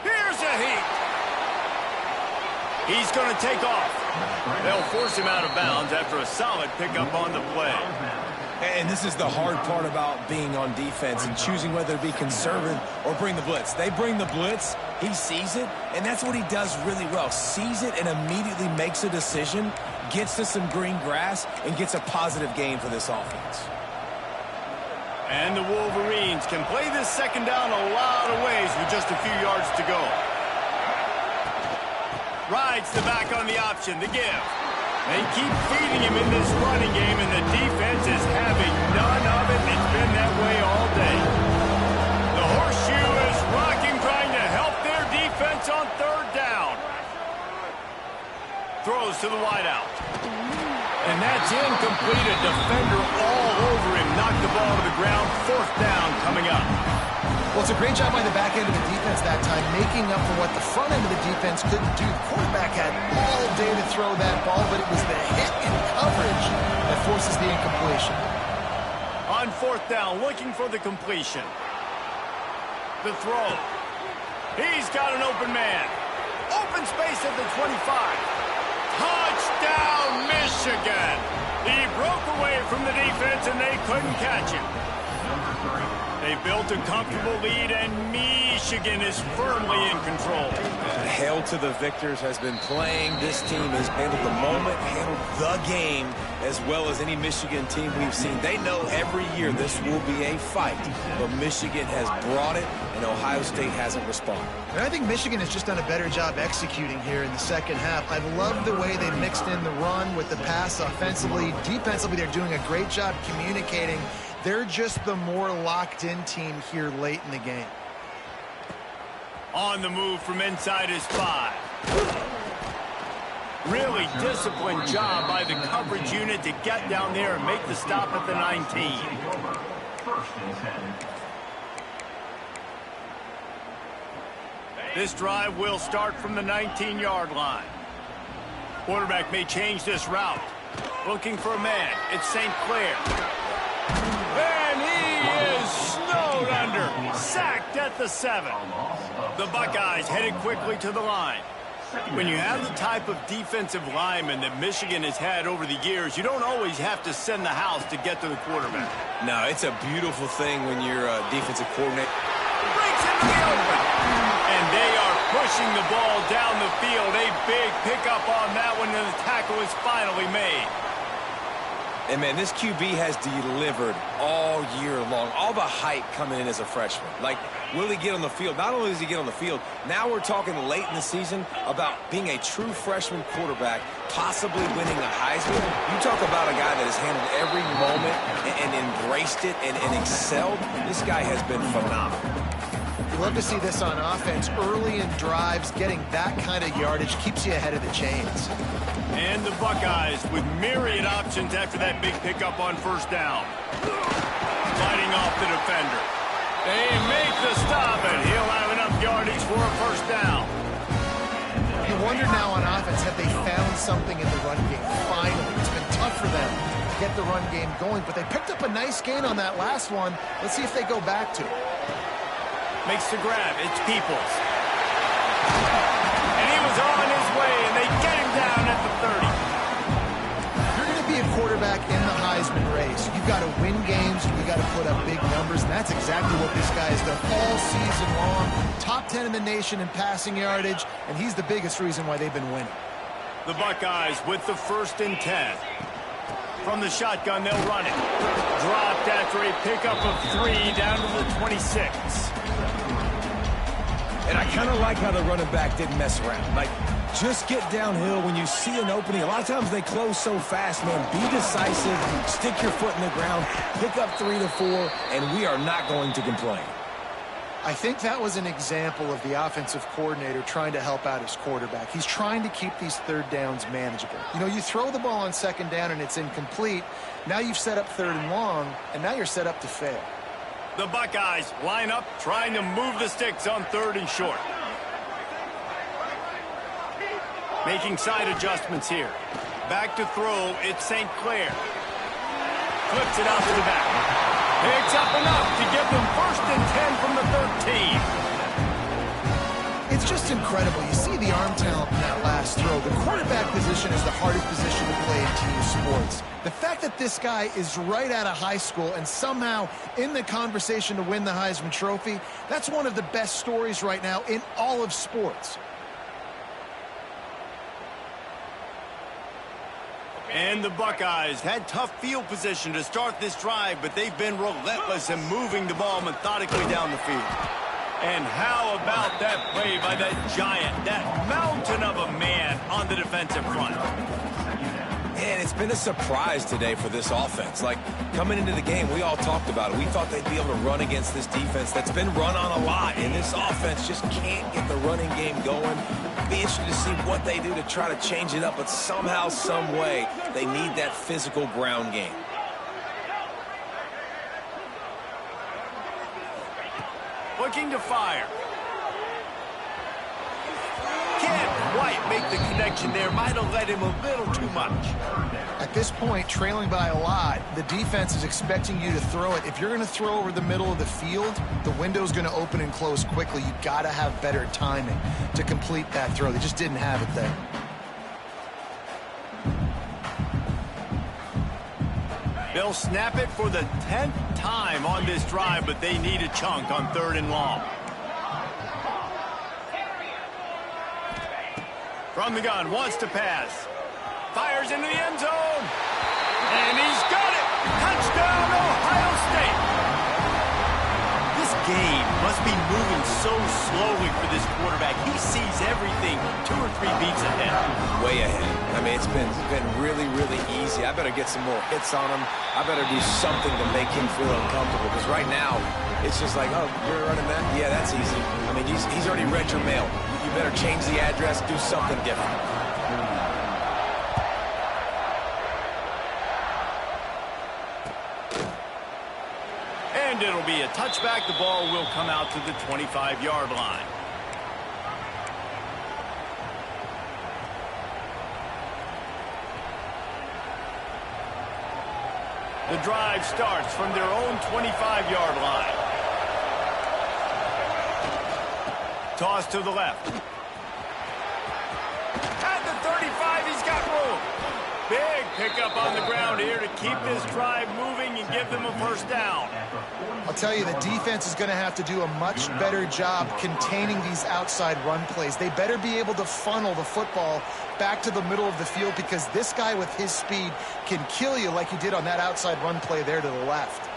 Here's a heat. He's going to take off. They'll force him out of bounds after a solid pickup on the play. And this is the hard part about being on defense and choosing whether to be conservative or bring the blitz. They bring the blitz, he sees it, and that's what he does really well. Sees it and immediately makes a decision, gets to some green grass, and gets a positive gain for this offense. And the Wolverines can play this second down a lot of ways with just a few yards to go. Rides the back on the option, the give. They keep feeding him in this running game, and the defense is having none of it. It's been that way all day. The horseshoe is rocking, trying to help their defense on third down. Throws to the wideout. And that's incomplete. A defender all over him. Knocked the ball to the ground. Fourth down coming up. Well, it's a great job by the back end of the defense that time, making up for what the front end of the defense couldn't do. The quarterback had all day to throw that ball, but it was the hit in coverage that forces the incompletion. On fourth down, looking for the completion. The throw. He's got an open man. Open space at the 25. Touchdown, Michigan! He broke away from the defense, and they couldn't catch him. They built a comfortable lead, and Michigan is firmly in control. Hail to the victors has been playing. This team has handled the moment, handled the game, as well as any Michigan team we've seen. They know every year this will be a fight, but Michigan has brought it, and Ohio State hasn't responded. And I think Michigan has just done a better job executing here in the second half. I've loved the way they mixed in the run with the pass offensively. Defensively, they're doing a great job communicating. They're just the more locked-in team here late in the game. On the move from inside his 5. Really disciplined job by the coverage unit to get down there and make the stop at the 19. This drive will start from the 19-yard line. Quarterback may change this route. Looking for a man. It's St. Clair. And he is snowed under. Sacked at the 7. The Buckeyes headed quickly to the line. When you have the type of defensive lineman that Michigan has had over the years, you don't always have to send the house to get to the quarterback. No, it's a beautiful thing when you're a defensive coordinator. Breaks into the open. And they are pushing the ball down the field. A big pickup on that one, and the tackle is finally made. And, man, this QB has delivered all year long. All the hype coming in as a freshman. Like, will he get on the field? Not only does he get on the field, now we're talking late in the season about being a true freshman quarterback, possibly winning a Heisman. You talk about a guy that has handled every moment and embraced it and excelled. This guy has been phenomenal. You love to see this on offense. Early in drives, getting that kind of yardage keeps you ahead of the chains. And the Buckeyes with myriad options after that big pickup on first down. Fighting off the defender. They make the stop, and he'll have enough yardage for a first down. You wonder now on offense, have they found something in the run game? Finally, it's been tough for them to get the run game going, but they picked up a nice gain on that last one. Let's see if they go back to it. Makes the grab. It's Peoples. And he was on his way, and they get him down at the 30. If you're going to be a quarterback in the Heisman race, you've got to win games, you've got to put up big numbers, and that's exactly what this guy has done all season long. Top 10 in the nation in passing yardage, and he's the biggest reason why they've been winning. The Buckeyes with the 1st and 10. from the shotgun, they'll run it. Dropped after a pickup of 3 down to the 26. And I kind of like how the running back didn't mess around. Like, just get downhill when you see an opening. A lot of times they close so fast, man. Be decisive, stick your foot in the ground, pick up 3 to 4, and we are not going to complain. I think that was an example of the offensive coordinator trying to help out his quarterback. He's trying to keep these third downs manageable. You know, you throw the ball on second down and it's incomplete. Now you've set up third and long, and now you're set up to fail. The Buckeyes line up, trying to move the sticks on 3rd and short. Making side adjustments here. Back to throw, it's St. Clair. Flips it out to the back. Picks up enough to give them 1st and 10 from the 13. It's just incredible. You see the arm talent in that last throw. The quarterback position is the hardest position to play in team sports. The fact that this guy is right out of high school and somehow in the conversation to win the Heisman Trophy, that's one of the best stories right now in all of sports. And the Buckeyes had tough field position to start this drive, but they've been relentless in moving the ball methodically down the field. And how about that play by that giant, that mountain of a man on the defensive front? And it's been a surprise today for this offense. Like, coming into the game, we all talked about it. We thought they'd be able to run against this defense that's been run on a lot, and this offense just can't get the running game going. Be interested to see what they do to try to change it up, but somehow, some way, they need that physical ground game. Looking to fire. Can't quite make the connection there. Might have let him a little too much. At this point, trailing by a lot, the defense is expecting you to throw it. If you're going to throw over the middle of the field, the window's going to open and close quickly. You've got to have better timing to complete that throw. They just didn't have it there. They'll snap it for the 10th time on this drive, but they need a chunk on 3rd and long. From the gun, wants to pass. Fires into the end zone. And he's got it! Touchdown, Ohio State! This game must be moving so slowly for this quarterback. He sees everything 2 or 3 beats ahead. Way ahead. I mean, it's been really, really easy. I better get some more hits on him. I better do something to make him feel uncomfortable. Because right now, it's just like, oh, you're running that? Yeah, that's easy. I mean, he's already read your mail. You better change the address, do something different. And it'll be a touchback. The ball will come out to the 25-yard line. The drive starts from their own 25-yard line. Toss to the left. At the 35, he's got room. Big pickup on the ground here to keep this drive moving and give them a 1st down. I'll tell you, the defense is going to have to do a much better job containing these outside run plays. They better be able to funnel the football back to the middle of the field, because this guy with his speed can kill you like he did on that outside run play there to the left.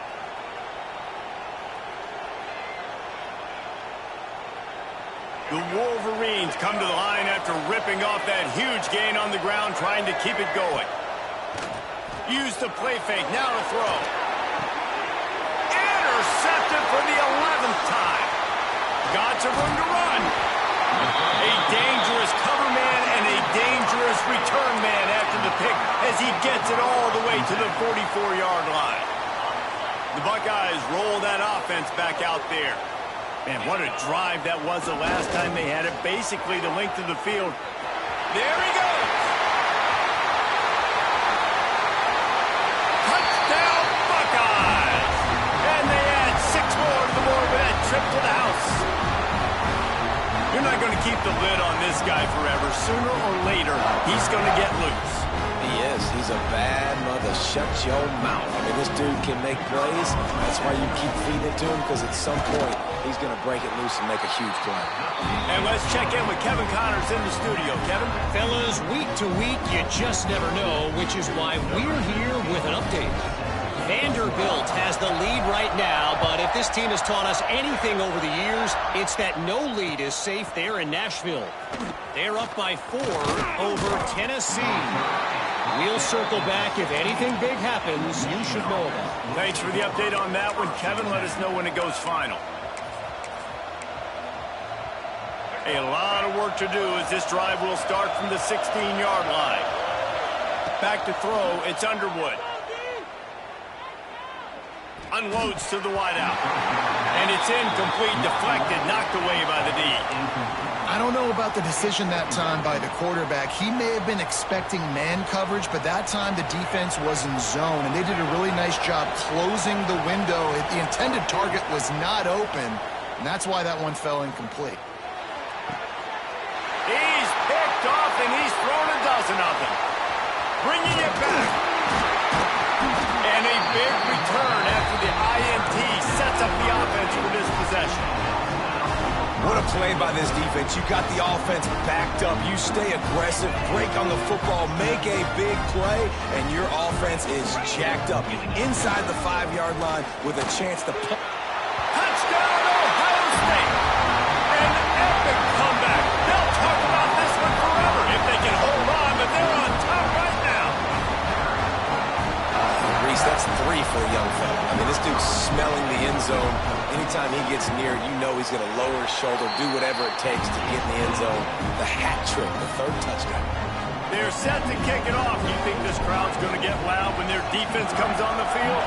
The Wolverines come to the line after ripping off that huge gain on the ground, trying to keep it going. Use the play fake, now to throw. Intercepted for the 11th time. Got some room to run. A dangerous cover man and a dangerous return man after the pick as he gets it all the way to the 44-yard line. The Buckeyes roll that offense back out there. Man, what a drive that was the last time they had it. Basically the length of the field. There he goes. Touchdown, Buckeyes. And they add 6 more to the board with that trip to the house. You're not going to keep the lid on this guy forever. Sooner or later, he's going to get loose. He is. He's a bad mother. Shut your mouth. I mean, this dude can make plays. That's why you keep feeding it to him, because at some point, he's going to break it loose and make a huge play. And let's check in with Kevin Connors in the studio. Kevin? Fellas, week to week, you just never know, which is why we're here with an update. Vanderbilt has the lead right now, but if this team has taught us anything over the years, it's that no lead is safe there in Nashville. They're up by 4 over Tennessee. We'll circle back. If anything big happens, you should know about it. Thanks for the update on that one, Kevin. Let us know when it goes final. A lot of work to do as this drive will start from the 16-yard line. Back to throw, it's Underwood. Unloads to the wideout. And it's incomplete, deflected, knocked away by the D. I don't know about the decision that time by the quarterback. He may have been expecting man coverage, but that time the defense was in zone, and they did a really nice job closing the window. The intended target was not open, and that's why that one fell incomplete. He's picked off, and he's thrown a dozen of them. Bringing it back. And a big return after the INT sets up the offense for this possession. What a play by this defense. You got the offense backed up. You stay aggressive, break on the football, make a big play, and your offense is jacked up inside the 5-yard line with a chance to punt. Touchdown, Ohio State. An epic comeback. They'll talk about this one forever if they can hold on, but they're on top right now. Reese, that's 3 for the young fella. I mean, this dude's smelling the end zone. Anytime he gets near it, you know he's going to lower his shoulder, do whatever it takes to get in the end zone. The hat trick, the 3rd touchdown. They're set to kick it off. You think this crowd's going to get loud when their defense comes on the field?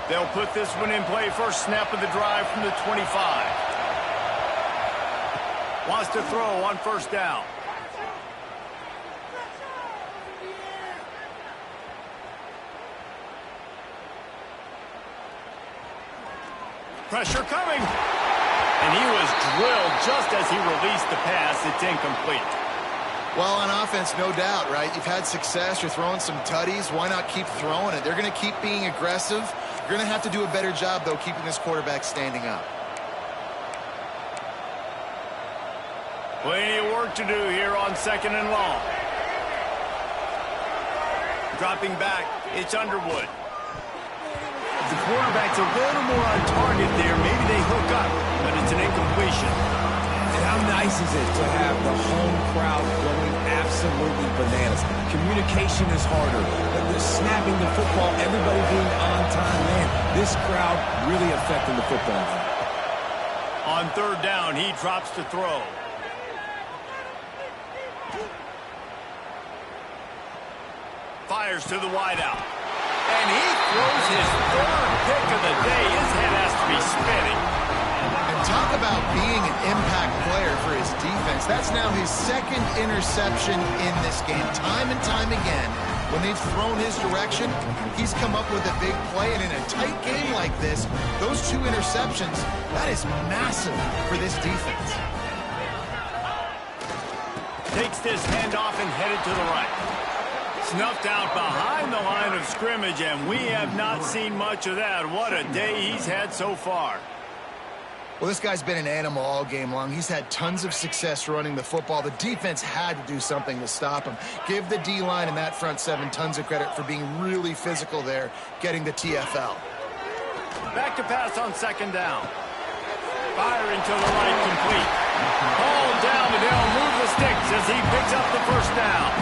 They'll put this one in play first snap of the drive from the 25. Wants to throw on first down. Pressure coming. And he was drilled just as he released the pass. It's incomplete. Well, on offense, no doubt, right? You've had success. You're throwing some tutties. Why not keep throwing it? They're going to keep being aggressive. You're going to have to do a better job, though, keeping this quarterback standing up. Plenty of work to do here on 2nd and long. Dropping back, it's Underwood. If the quarterback's a little more on target there, maybe they hook up, but it's an incompletion. And how nice is it to have the home crowd going absolutely bananas? Communication is harder. The snapping the football, everybody being on time, man, this crowd really affecting the football game. On 3rd down, he drops to throw. Fires to the wideout. And he throws his 3rd pick of the day. His head has to be spinning. And talk about being an impact player for his defense. That's now his 2nd interception in this game. Time and time again, when they've thrown his direction, he's come up with a big play. And in a tight game like this, those 2 interceptions, that is massive for this defense. Takes this handoff and headed to the right. Snuffed out behind the line of scrimmage, and we have not seen much of that. What a day he's had so far. Well, this guy's been an animal all game long. He's had tons of success running the football. The defense had to do something to stop him. Give the D-line and that front 7 tons of credit for being really physical there, getting the TFL. Back to pass on 2nd down. Firing to the right, complete. Ball down, and they'll move the sticks as he picks up the first down.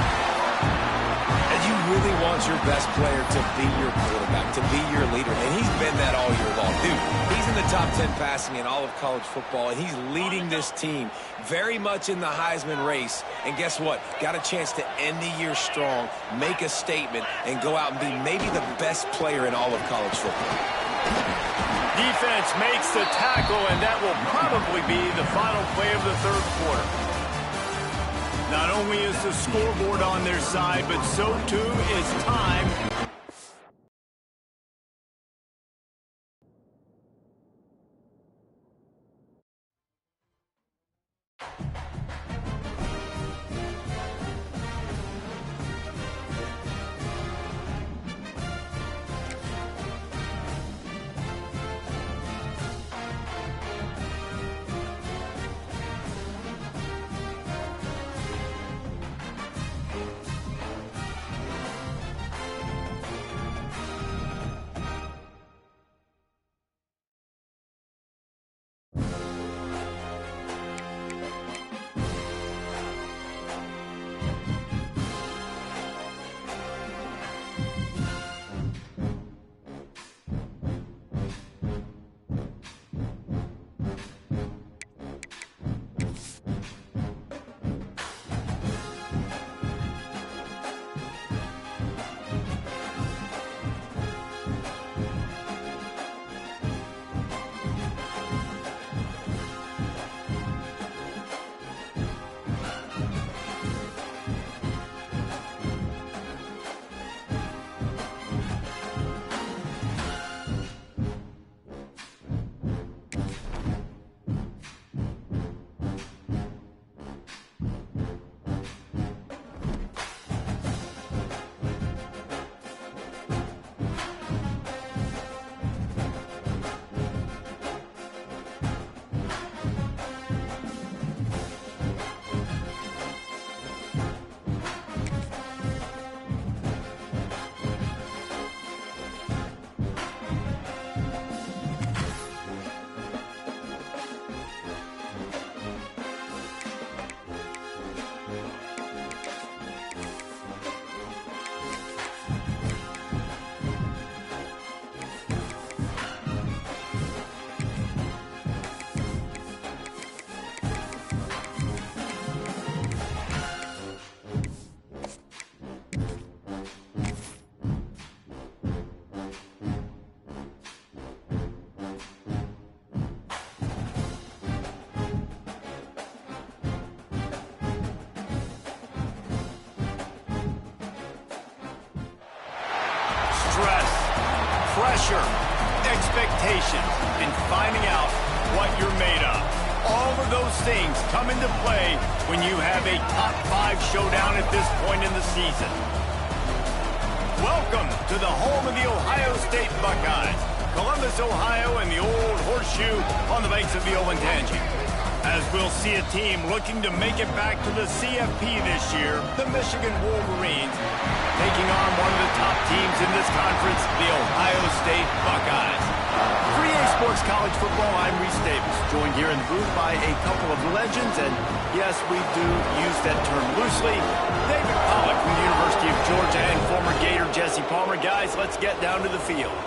And you really want your best player to be your quarterback, to be your leader. And he's been that all year long. Dude, he's in the top 10 passing in all of college football, and he's leading this team very much in the Heisman race. And guess what? Got a chance to end the year strong, make a statement, and go out and be maybe the best player in all of college football. Defense makes the tackle, and that will probably be the final play of the 3rd quarter. Not only is the scoreboard on their side, but so too is time. pressure, expectations, and finding out what you're made of. All of those things come into play when you have a top 5 showdown at this point in the season. Welcome to the home of the Ohio State Buckeyes, Columbus, Ohio, and the old horseshoe on the banks of the Ncaa. As we'll see a team looking to make it back to the CFP this year, the Michigan Wolverines, taking on one of the top teams in this conference, the Ohio State Buckeyes. 3A Sports College Football, I'm Reese Davis, joined here in the booth by a couple of legends, and yes, we do use that term loosely. David Pollack from the University of Georgia and former Gator Jesse Palmer. Guys, let's get down to the field.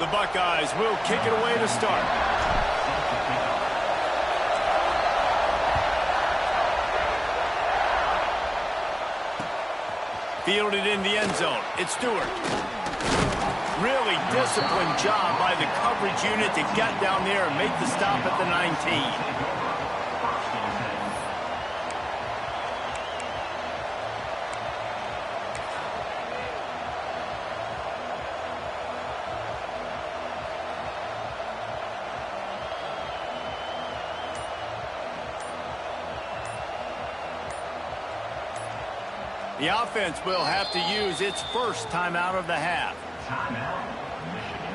The Buckeyes will kick it away to start. Fielded in the end zone. It's Stewart. Really disciplined job by the coverage unit to get down there and make the stop at the 19. The offense will have to use its first timeout of the half. Timeout, Michigan.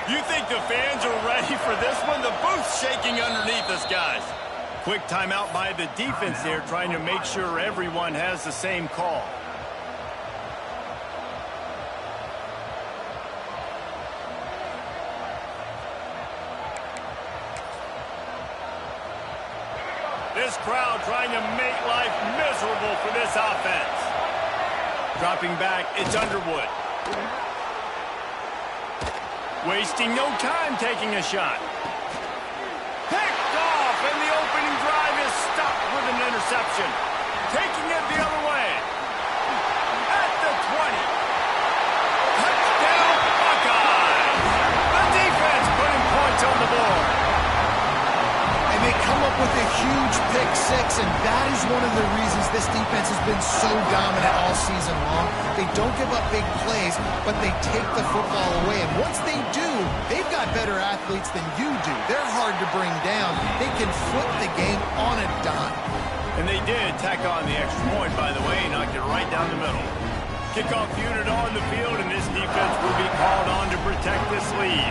You think the fans are ready for this one? The booth's shaking underneath us, guys. Quick timeout by the defense there, trying to make sure everyone has the same call. This crowd trying to make life miserable for this offense. Dropping back, it's Underwood. Wasting no time taking a shot. And the opening drive is stopped with an interception. Taking it the other way. At the 20. Touchdown, Buckeyes. The defense putting points on the board. And they come up with a huge pick six, and that is one of the reasons this defense has been so dominant all season long. They don't give up big plays, but they take the football away. And once they do, they've got better athletes than you do. They're hard to bring down. They can flip the game on a dime. And they did tack on the extra point, by the way, knocked it right down the middle. Kickoff unit on the field, and this defense will be called on to protect this lead.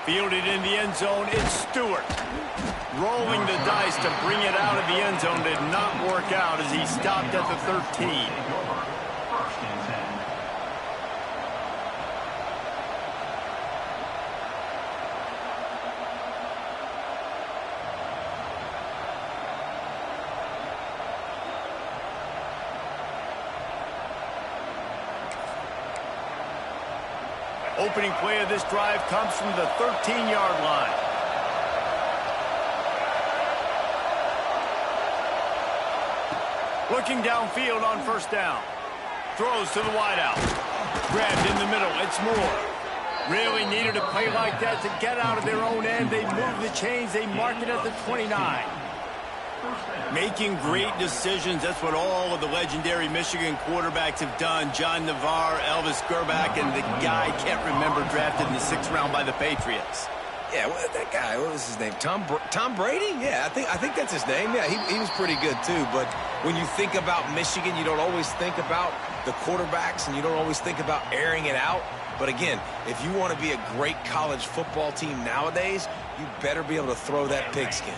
Fielded in the end zone, it's Stewart. Rolling the dice to bring it out of the end zone did not work out as he stopped at the 13. First and 10. Opening play of this drive comes from the 13-yard line. Looking downfield on first down. Throws to the wideout. Grabbed in the middle. It's Moore. Really needed a play like that to get out of their own end. They move the chains. They mark it at the 29. Making great decisions. That's what all of the legendary Michigan quarterbacks have done. John Navarre, Elvis Gerbach, and the guy I can't remember, drafted in the 6th round by the Patriots. Yeah, that guy, what was his name? Tom Brady? Yeah, I think that's his name. Yeah, he was pretty good too. But when you think about Michigan, you don't always think about the quarterbacks, and you don't always think about airing it out. But again, if you want to be a great college football team nowadays, you better be able to throw that pigskin.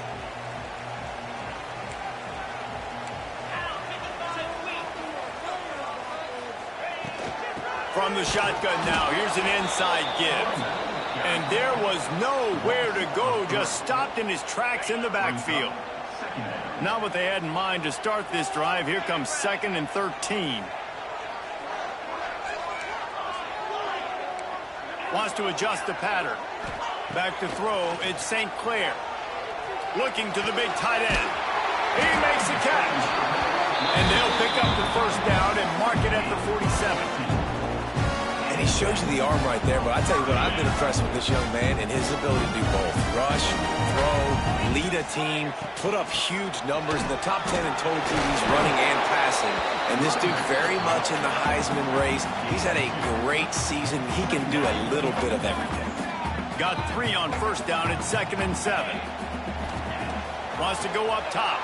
From the shotgun now, here's an inside give. And there was nowhere to go, just stopped in his tracks in the backfield. Not what they had in mind to start this drive. Here comes 2nd and 13. Wants to adjust the pattern. Back to throw, it's St. Clair. Looking to the big tight end. He makes the catch. And they'll pick up the first down and mark it at the 47. And he shows you the arm right there, but I tell you what, I've been impressed with this young man and his ability to do both. Rush, throw, lead a team, put up huge numbers in the top 10 in total TDs running and passing. And this dude very much in the Heisman race. He's had a great season. He can do a little bit of everything. Got 3 on first down at 2nd and 7. Wants to go up top.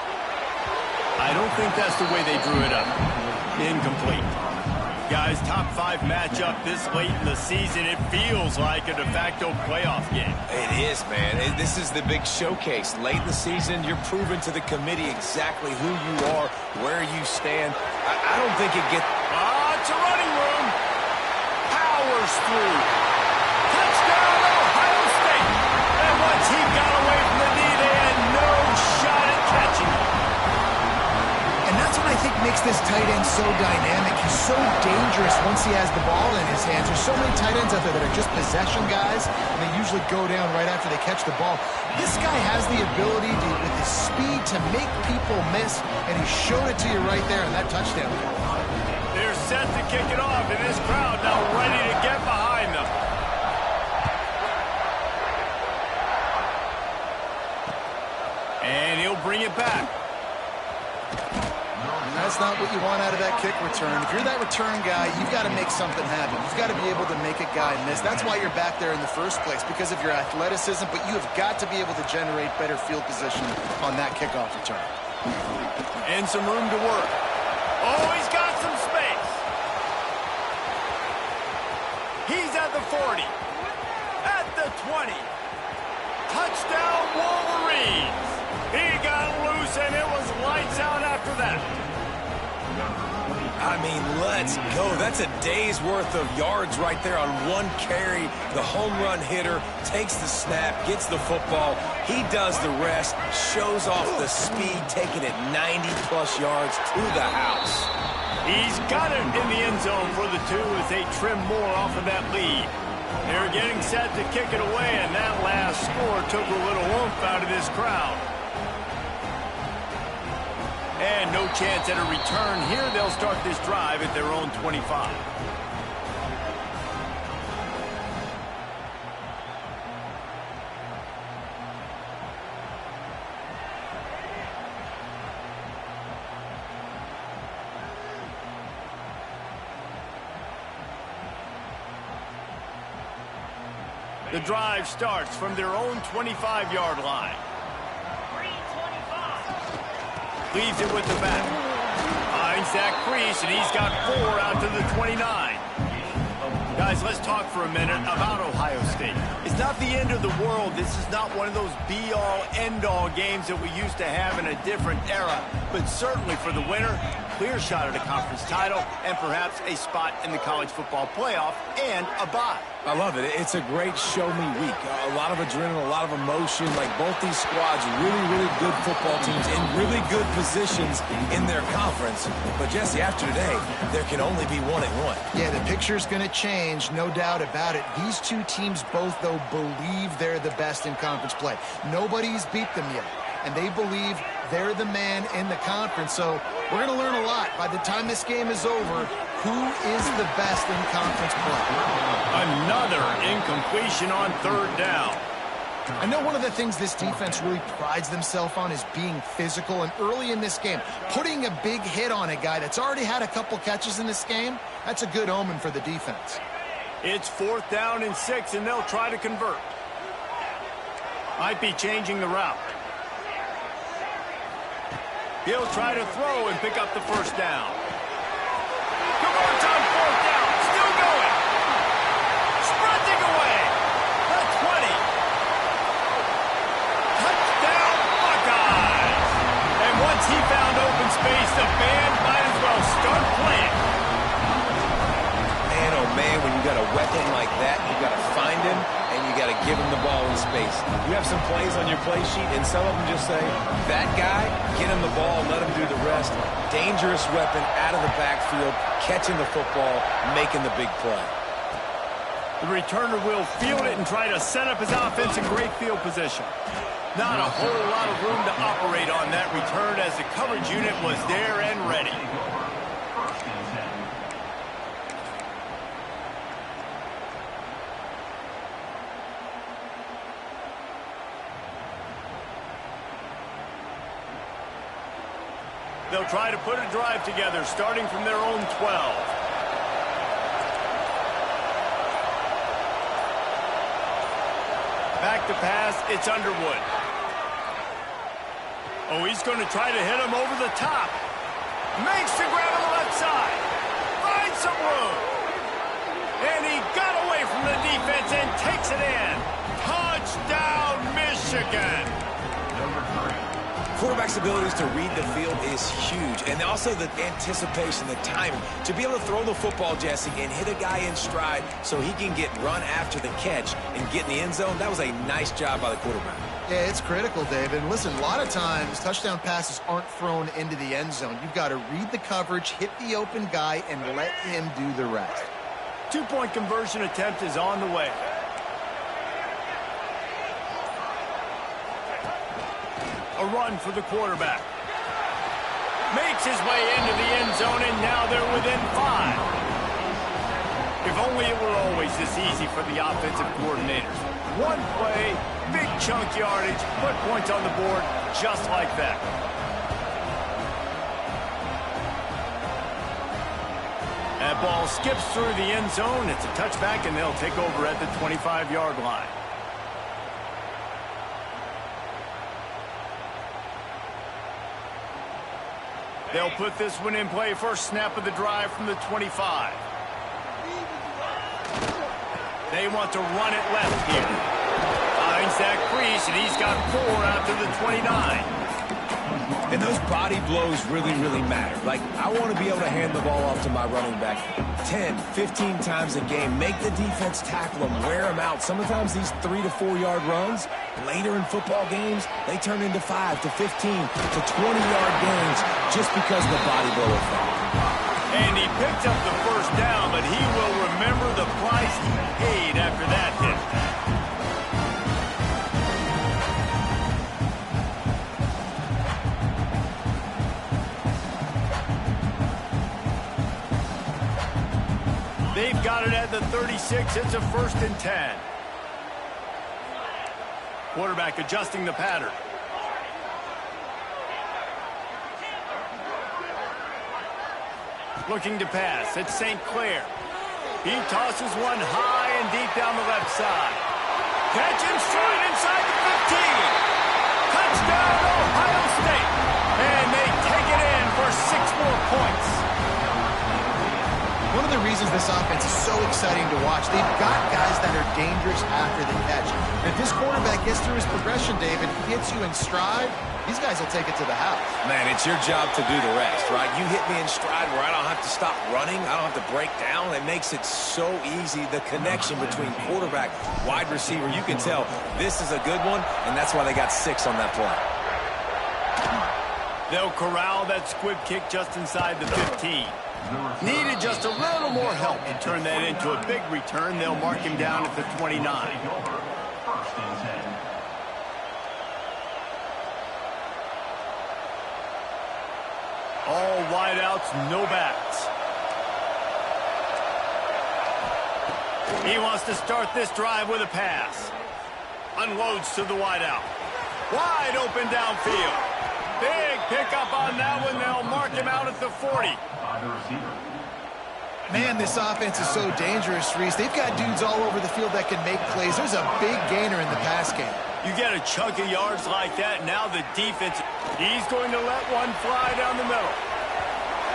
I don't think that's the way they drew it up. Incomplete. Guys, top 5 matchup this late in the season. It feels like a de facto playoff game. It is, man. This is the big showcase. Late in the season, you're proving to the committee exactly who you are, where you stand. I don't think it gets... It's a running room. Powers through. Touchdown, Ohio State. And once he got away from the knee, they had no shot at catching him. And that's what I think makes this tight end so dynamic. He's so dangerous once he has the ball in his hands. There's so many tight ends out there that are just possession guys, and they usually go down right after they catch the ball. This guy has the ability to, with his speed, to make people miss, and he showed it to you right there in that touchdown. They're set to kick it off, and this crowd now ready to get behind them. And he'll bring it back. That's not what you want out of that kick return. If you're that return guy, you've got to make something happen. You've got to be able to make a guy miss. That's why you're back there in the first place, because of your athleticism, but you have got to be able to generate better field position on that kickoff return. And some room to work. Oh, he's got some space. He's at the 40. At the 20. Touchdown, Wolverines. He got loose, and it was lights out after that. I mean, let's go. That's a day's worth of yards right there on one carry. The home run hitter takes the snap, gets the football. He does the rest, shows off the speed, taking it 90-plus yards to the house. He's got it in the end zone for the 2 as they trim more off of that lead. They're getting set to kick it away, and that last score took a little oomph out of this crowd. And no chance at a return here. They'll start this drive at their own 25. The drive starts from their own 25-yard line. Leaves it with the back. Finds that crease, and he's got 4 out to the 29. Guys, let's talk for a minute about Ohio State. It's not the end of the world. This is not one of those be-all, end-all games that we used to have in a different era. But certainly for the winner, clear shot at a conference title and perhaps a spot in the college football playoff and a bye. I love it. It's a great show-me week. A lot of adrenaline, a lot of emotion. Like both these squads, really, really good football teams in really good positions in their conference. But, Jesse, after today, there can only be 1-1. Yeah, the picture's going to change, no doubt about it. These two teams both, though, believe they're the best in conference play. Nobody's beat them yet, and they believe they're the man in the conference. So we're going to learn a lot. By the time this game is over, who is the best in conference play? Another incompletion on 3rd down. I know one of the things this defense really prides themselves on is being physical, and early in this game, putting a big hit on a guy that's already had a couple catches in this game, that's a good omen for the defense. It's 4th down and 6, and they'll try to convert. Might be changing the route. He'll try to throw and pick up the first down. Converts on 4th down. Still going. Sprinting away. The 20. Touchdown, Buckeyes. And once he found open space, the band might as well start playing. Man, oh man, when you got a weapon like that, you got to find him and you got to give him the ball in space. You have some plays on your play sheet, and some of them just say, that guy, get him the ball, let him do the rest. Dangerous weapon out of the backfield, catching the football, making the big play. The returner will field it and try to set up his offense in great field position. Not a whole lot of room to operate on that return as the coverage unit was there and ready. They'll try to put a drive together starting from their own 12. Back to pass, it's Underwood. Oh, he's going to try to hit him over the top. Makes the grab on the left side. Finds some room. And he got away from the defense and takes it in. Touchdown, Michigan. Quarterback's abilities to read the field is huge, and also the anticipation, the timing. To be able to throw the football, Jesse, and hit a guy in stride so he can get run after the catch and get in the end zone, that was a nice job by the quarterback. Yeah, it's critical, David. And listen, a lot of times touchdown passes aren't thrown into the end zone. You've got to read the coverage, hit the open guy, and let him do the rest. Two-point conversion attempt is on the way. A run for the quarterback. Makes his way into the end zone, and now they're within 5. If only it were always this easy for the offensive coordinators. One play, big chunk yardage, put points on the board just like that. That ball skips through the end zone. It's a touchback, and they'll take over at the 25-yard line. They'll put this one in play. First snap of the drive from the 25. They want to run it left here. Finds that crease, and he's got 4 out to the 29. And those body blows really, really matter. Like, I want to be able to hand the ball off to my running back 10, 15 times a game. Make the defense tackle them, wear them out. Sometimes these 3 to 4 yard runs, later in football games, they turn into 5 to 15 to 20-yard gains just because of the body blow effect. And he picked up the first down, but he will remember the price he paid after that hit. They've got it at the 36. It's a 1st and 10. Quarterback adjusting the pattern. Looking to pass. It's St. Clair. He tosses one high and deep down the left side. Catch and stride inside the 15. Touchdown, Ohio State. And they take it in for 6 more points. One of the reasons this offense is so exciting to watch, they've got guys that are dangerous after the catch. And if this quarterback gets through his progression, David, hits you in stride, these guys will take it to the house. Man, it's your job to do the rest, right? You hit me in stride where I don't have to stop running. I don't have to break down. It makes it so easy, the connection between quarterback, wide receiver. You can tell this is a good one, and that's why they got 6 on that play. They'll corral that squib kick just inside the 15. Needed just a little more help to turn that into a big return. They'll mark him down at the 29. All wideouts, no backs. He wants to start this drive with a pass. Unloads to the wideout. Wide open downfield. Big pickup on that one. They'll mark him out at the 40. Man, this offense is so dangerous, Reese. They've got dudes all over the field that can make plays. There's a big gainer in the pass game. You get a chunk of yards like that, now the defense, he's going to let one fly down the middle.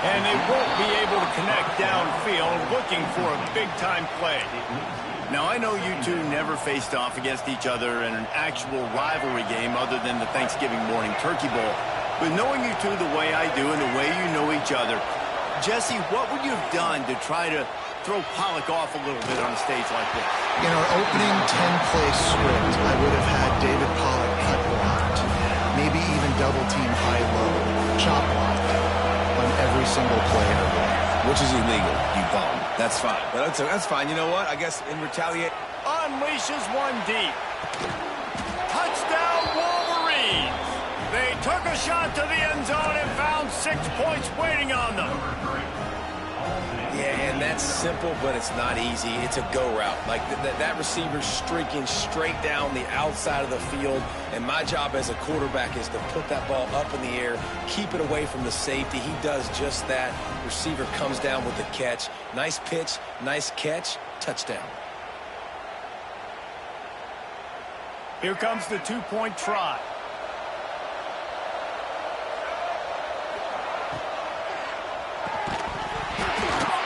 And they won't be able to connect downfield, looking for a big-time play. Now, I know you two never faced off against each other in an actual rivalry game other than the Thanksgiving morning Turkey Bowl. But knowing you two the way I do and the way you know each other, Jesse, what would you have done to try to throw Pollock off a little bit on a stage like this? In our opening 10-play script, I would have had David Pollock cut blocked, maybe even double-team high-low, chop blocked on every single play ever. Which is illegal, you bum. That's fine. But that's fine. You know what? I guess in retaliate... Unleashes one deep. Touchdown, Wolverines! They took a shot to the end zone and found 6 points waiting on them. Yeah, and that's simple, but it's not easy. It's a go route. Like, that receiver's streaking straight down the outside of the field, and my job as a quarterback is to put that ball up in the air, keep it away from the safety. He does just that. Receiver comes down with the catch. Nice pitch, nice catch, touchdown. Here comes the 2-point try.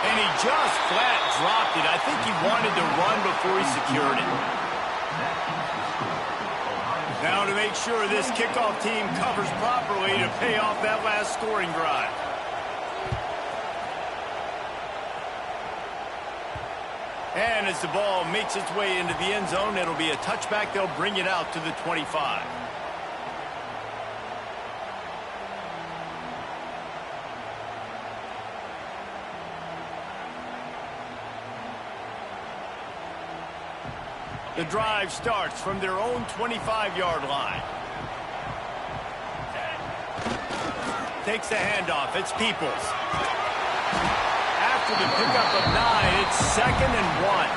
And he just flat dropped it. I think he wanted to run before he secured it. Now to make sure this kickoff team covers properly to pay off that last scoring drive. And as the ball makes its way into the end zone, it'll be a touchback. They'll bring it out to the 25. The drive starts from their own 25-yard line. Takes the handoff. It's Peoples. After the pickup of 9, it's 2nd and 1.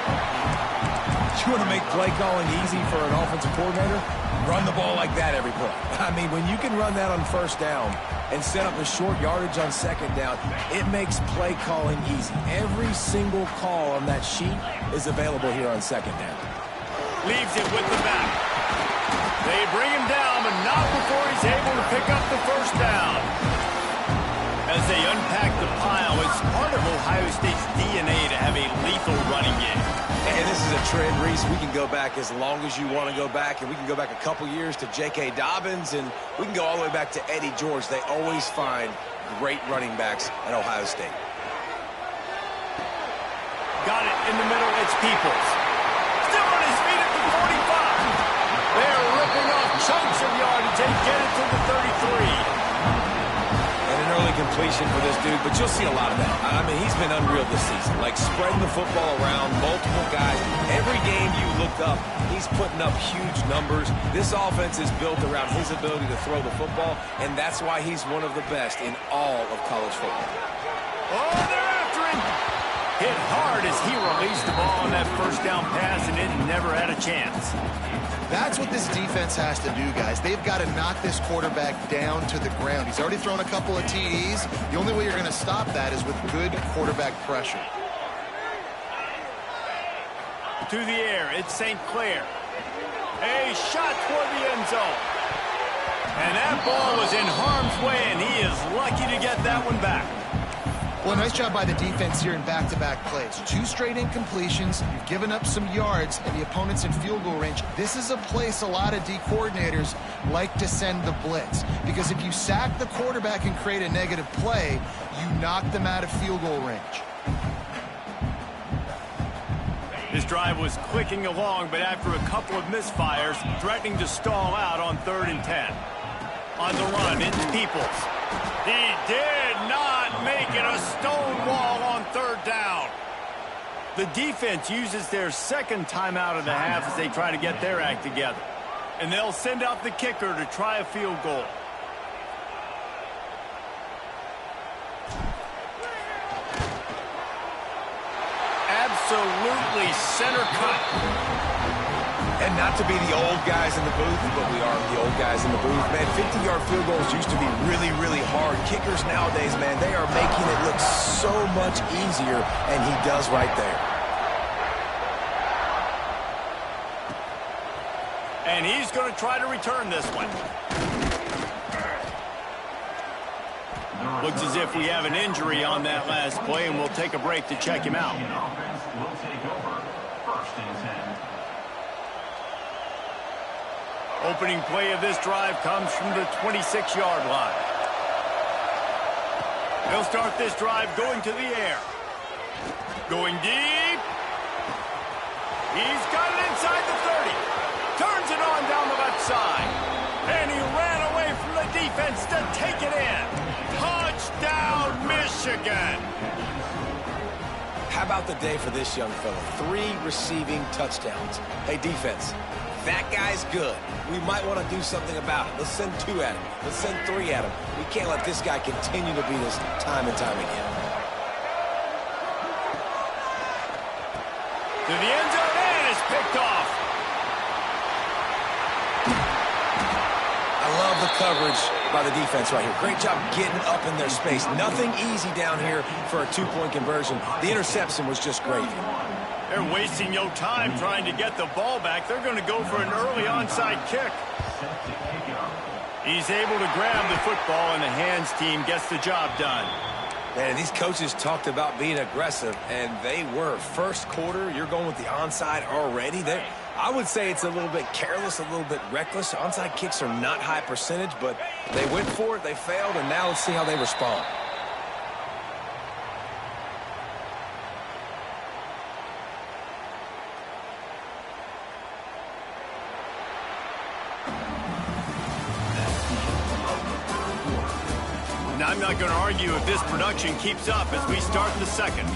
You want to make play calling easy for an offensive coordinator? Run the ball like that every play. I mean, when you can run that on first down and set up a short yardage on second down, it makes play calling easy. Every single call on that sheet is available here on second down. Leaves it with the back. They bring him down, but not before he's able to pick up the first down. As they unpack the pile, it's part of Ohio State's DNA to have a lethal running game. And this is a trend, Reese. We can go back as long as you want to go back, and we can go back a couple years to J.K. Dobbins, and we can go all the way back to Eddie George. They always find great running backs at Ohio State. Got it in the middle. It's Peoples. Still on his feet at the 45. They're ripping off chunks of yardage. They get it to the 33. And an early completion for this dude, but you'll see a lot of that. I mean, he's been unreal this season. Like, spreading the football around, multiple guys. Every game you look up, he's putting up huge numbers. This offense is built around his ability to throw the football, and that's why he's one of the best in all of college football. Oh, they're after him. Hit hard as he released the ball on that first down pass, and it never had a chance. That's what this defense has to do, guys. They've got to knock this quarterback down to the ground. He's already thrown a couple of TDs. The only way you're going to stop that is with good quarterback pressure. To the air, it's St. Clair. A shot toward the end zone. And that ball was in harm's way, and he is lucky to get that one back. Well, nice job by the defense here in back-to-back plays. 2 straight incompletions. You've given up some yards, and the opponent's in field goal range. This is a place a lot of D coordinators like to send the blitz, because if you sack the quarterback and create a negative play, you knock them out of field goal range. This drive was clicking along, but after a couple of misfires, threatening to stall out on 3rd and 10. On the run, it's Peoples. He did not make it a stone wall on 3rd down. The defense uses their second timeout of the half as they try to get their act together. And they'll send out the kicker to try a field goal. Absolutely center cut. And not to be the old guys in the booth, but we are the old guys in the booth. Man, 50-yard field goals used to be really, really hard. Kickers nowadays, man, they are making it look so much easier, and he does right there. And he's going to try to return this one. Looks as if we have an injury on that last play, and we'll take a break to check him out. Offense will take over. 1st and 10. Opening play of this drive comes from the 26-yard line. They'll start this drive going to the air. Going deep. He's got it inside the 30. Turns it on down the left side. And he ran away from the defense to take it in. Touchdown, Michigan. How about the day for this young fella? 3 receiving touchdowns. Hey, defense, that guy's good. We might want to do something about it. Let's send 2 at him. Let's send 3 at him. We can't let this guy continue to beat us time and time again. To the end zone, and it's picked off. I love the coverage by the defense right here. Great job getting up in their space. Nothing easy down here for a 2-point conversion. The interception was just great. They're wasting no time trying to get the ball back. They're going to go for an early onside kick. He's able to grab the football, and the hands team gets the job done. Man, these coaches talked about being aggressive, and they were. First quarter, you're going with the onside already. I would say it's a little bit careless, a little bit reckless. Onside kicks are not high percentage, but they went for it, they failed, and now let's see how they respond. And I'm not going to argue if this production keeps up as we start the second.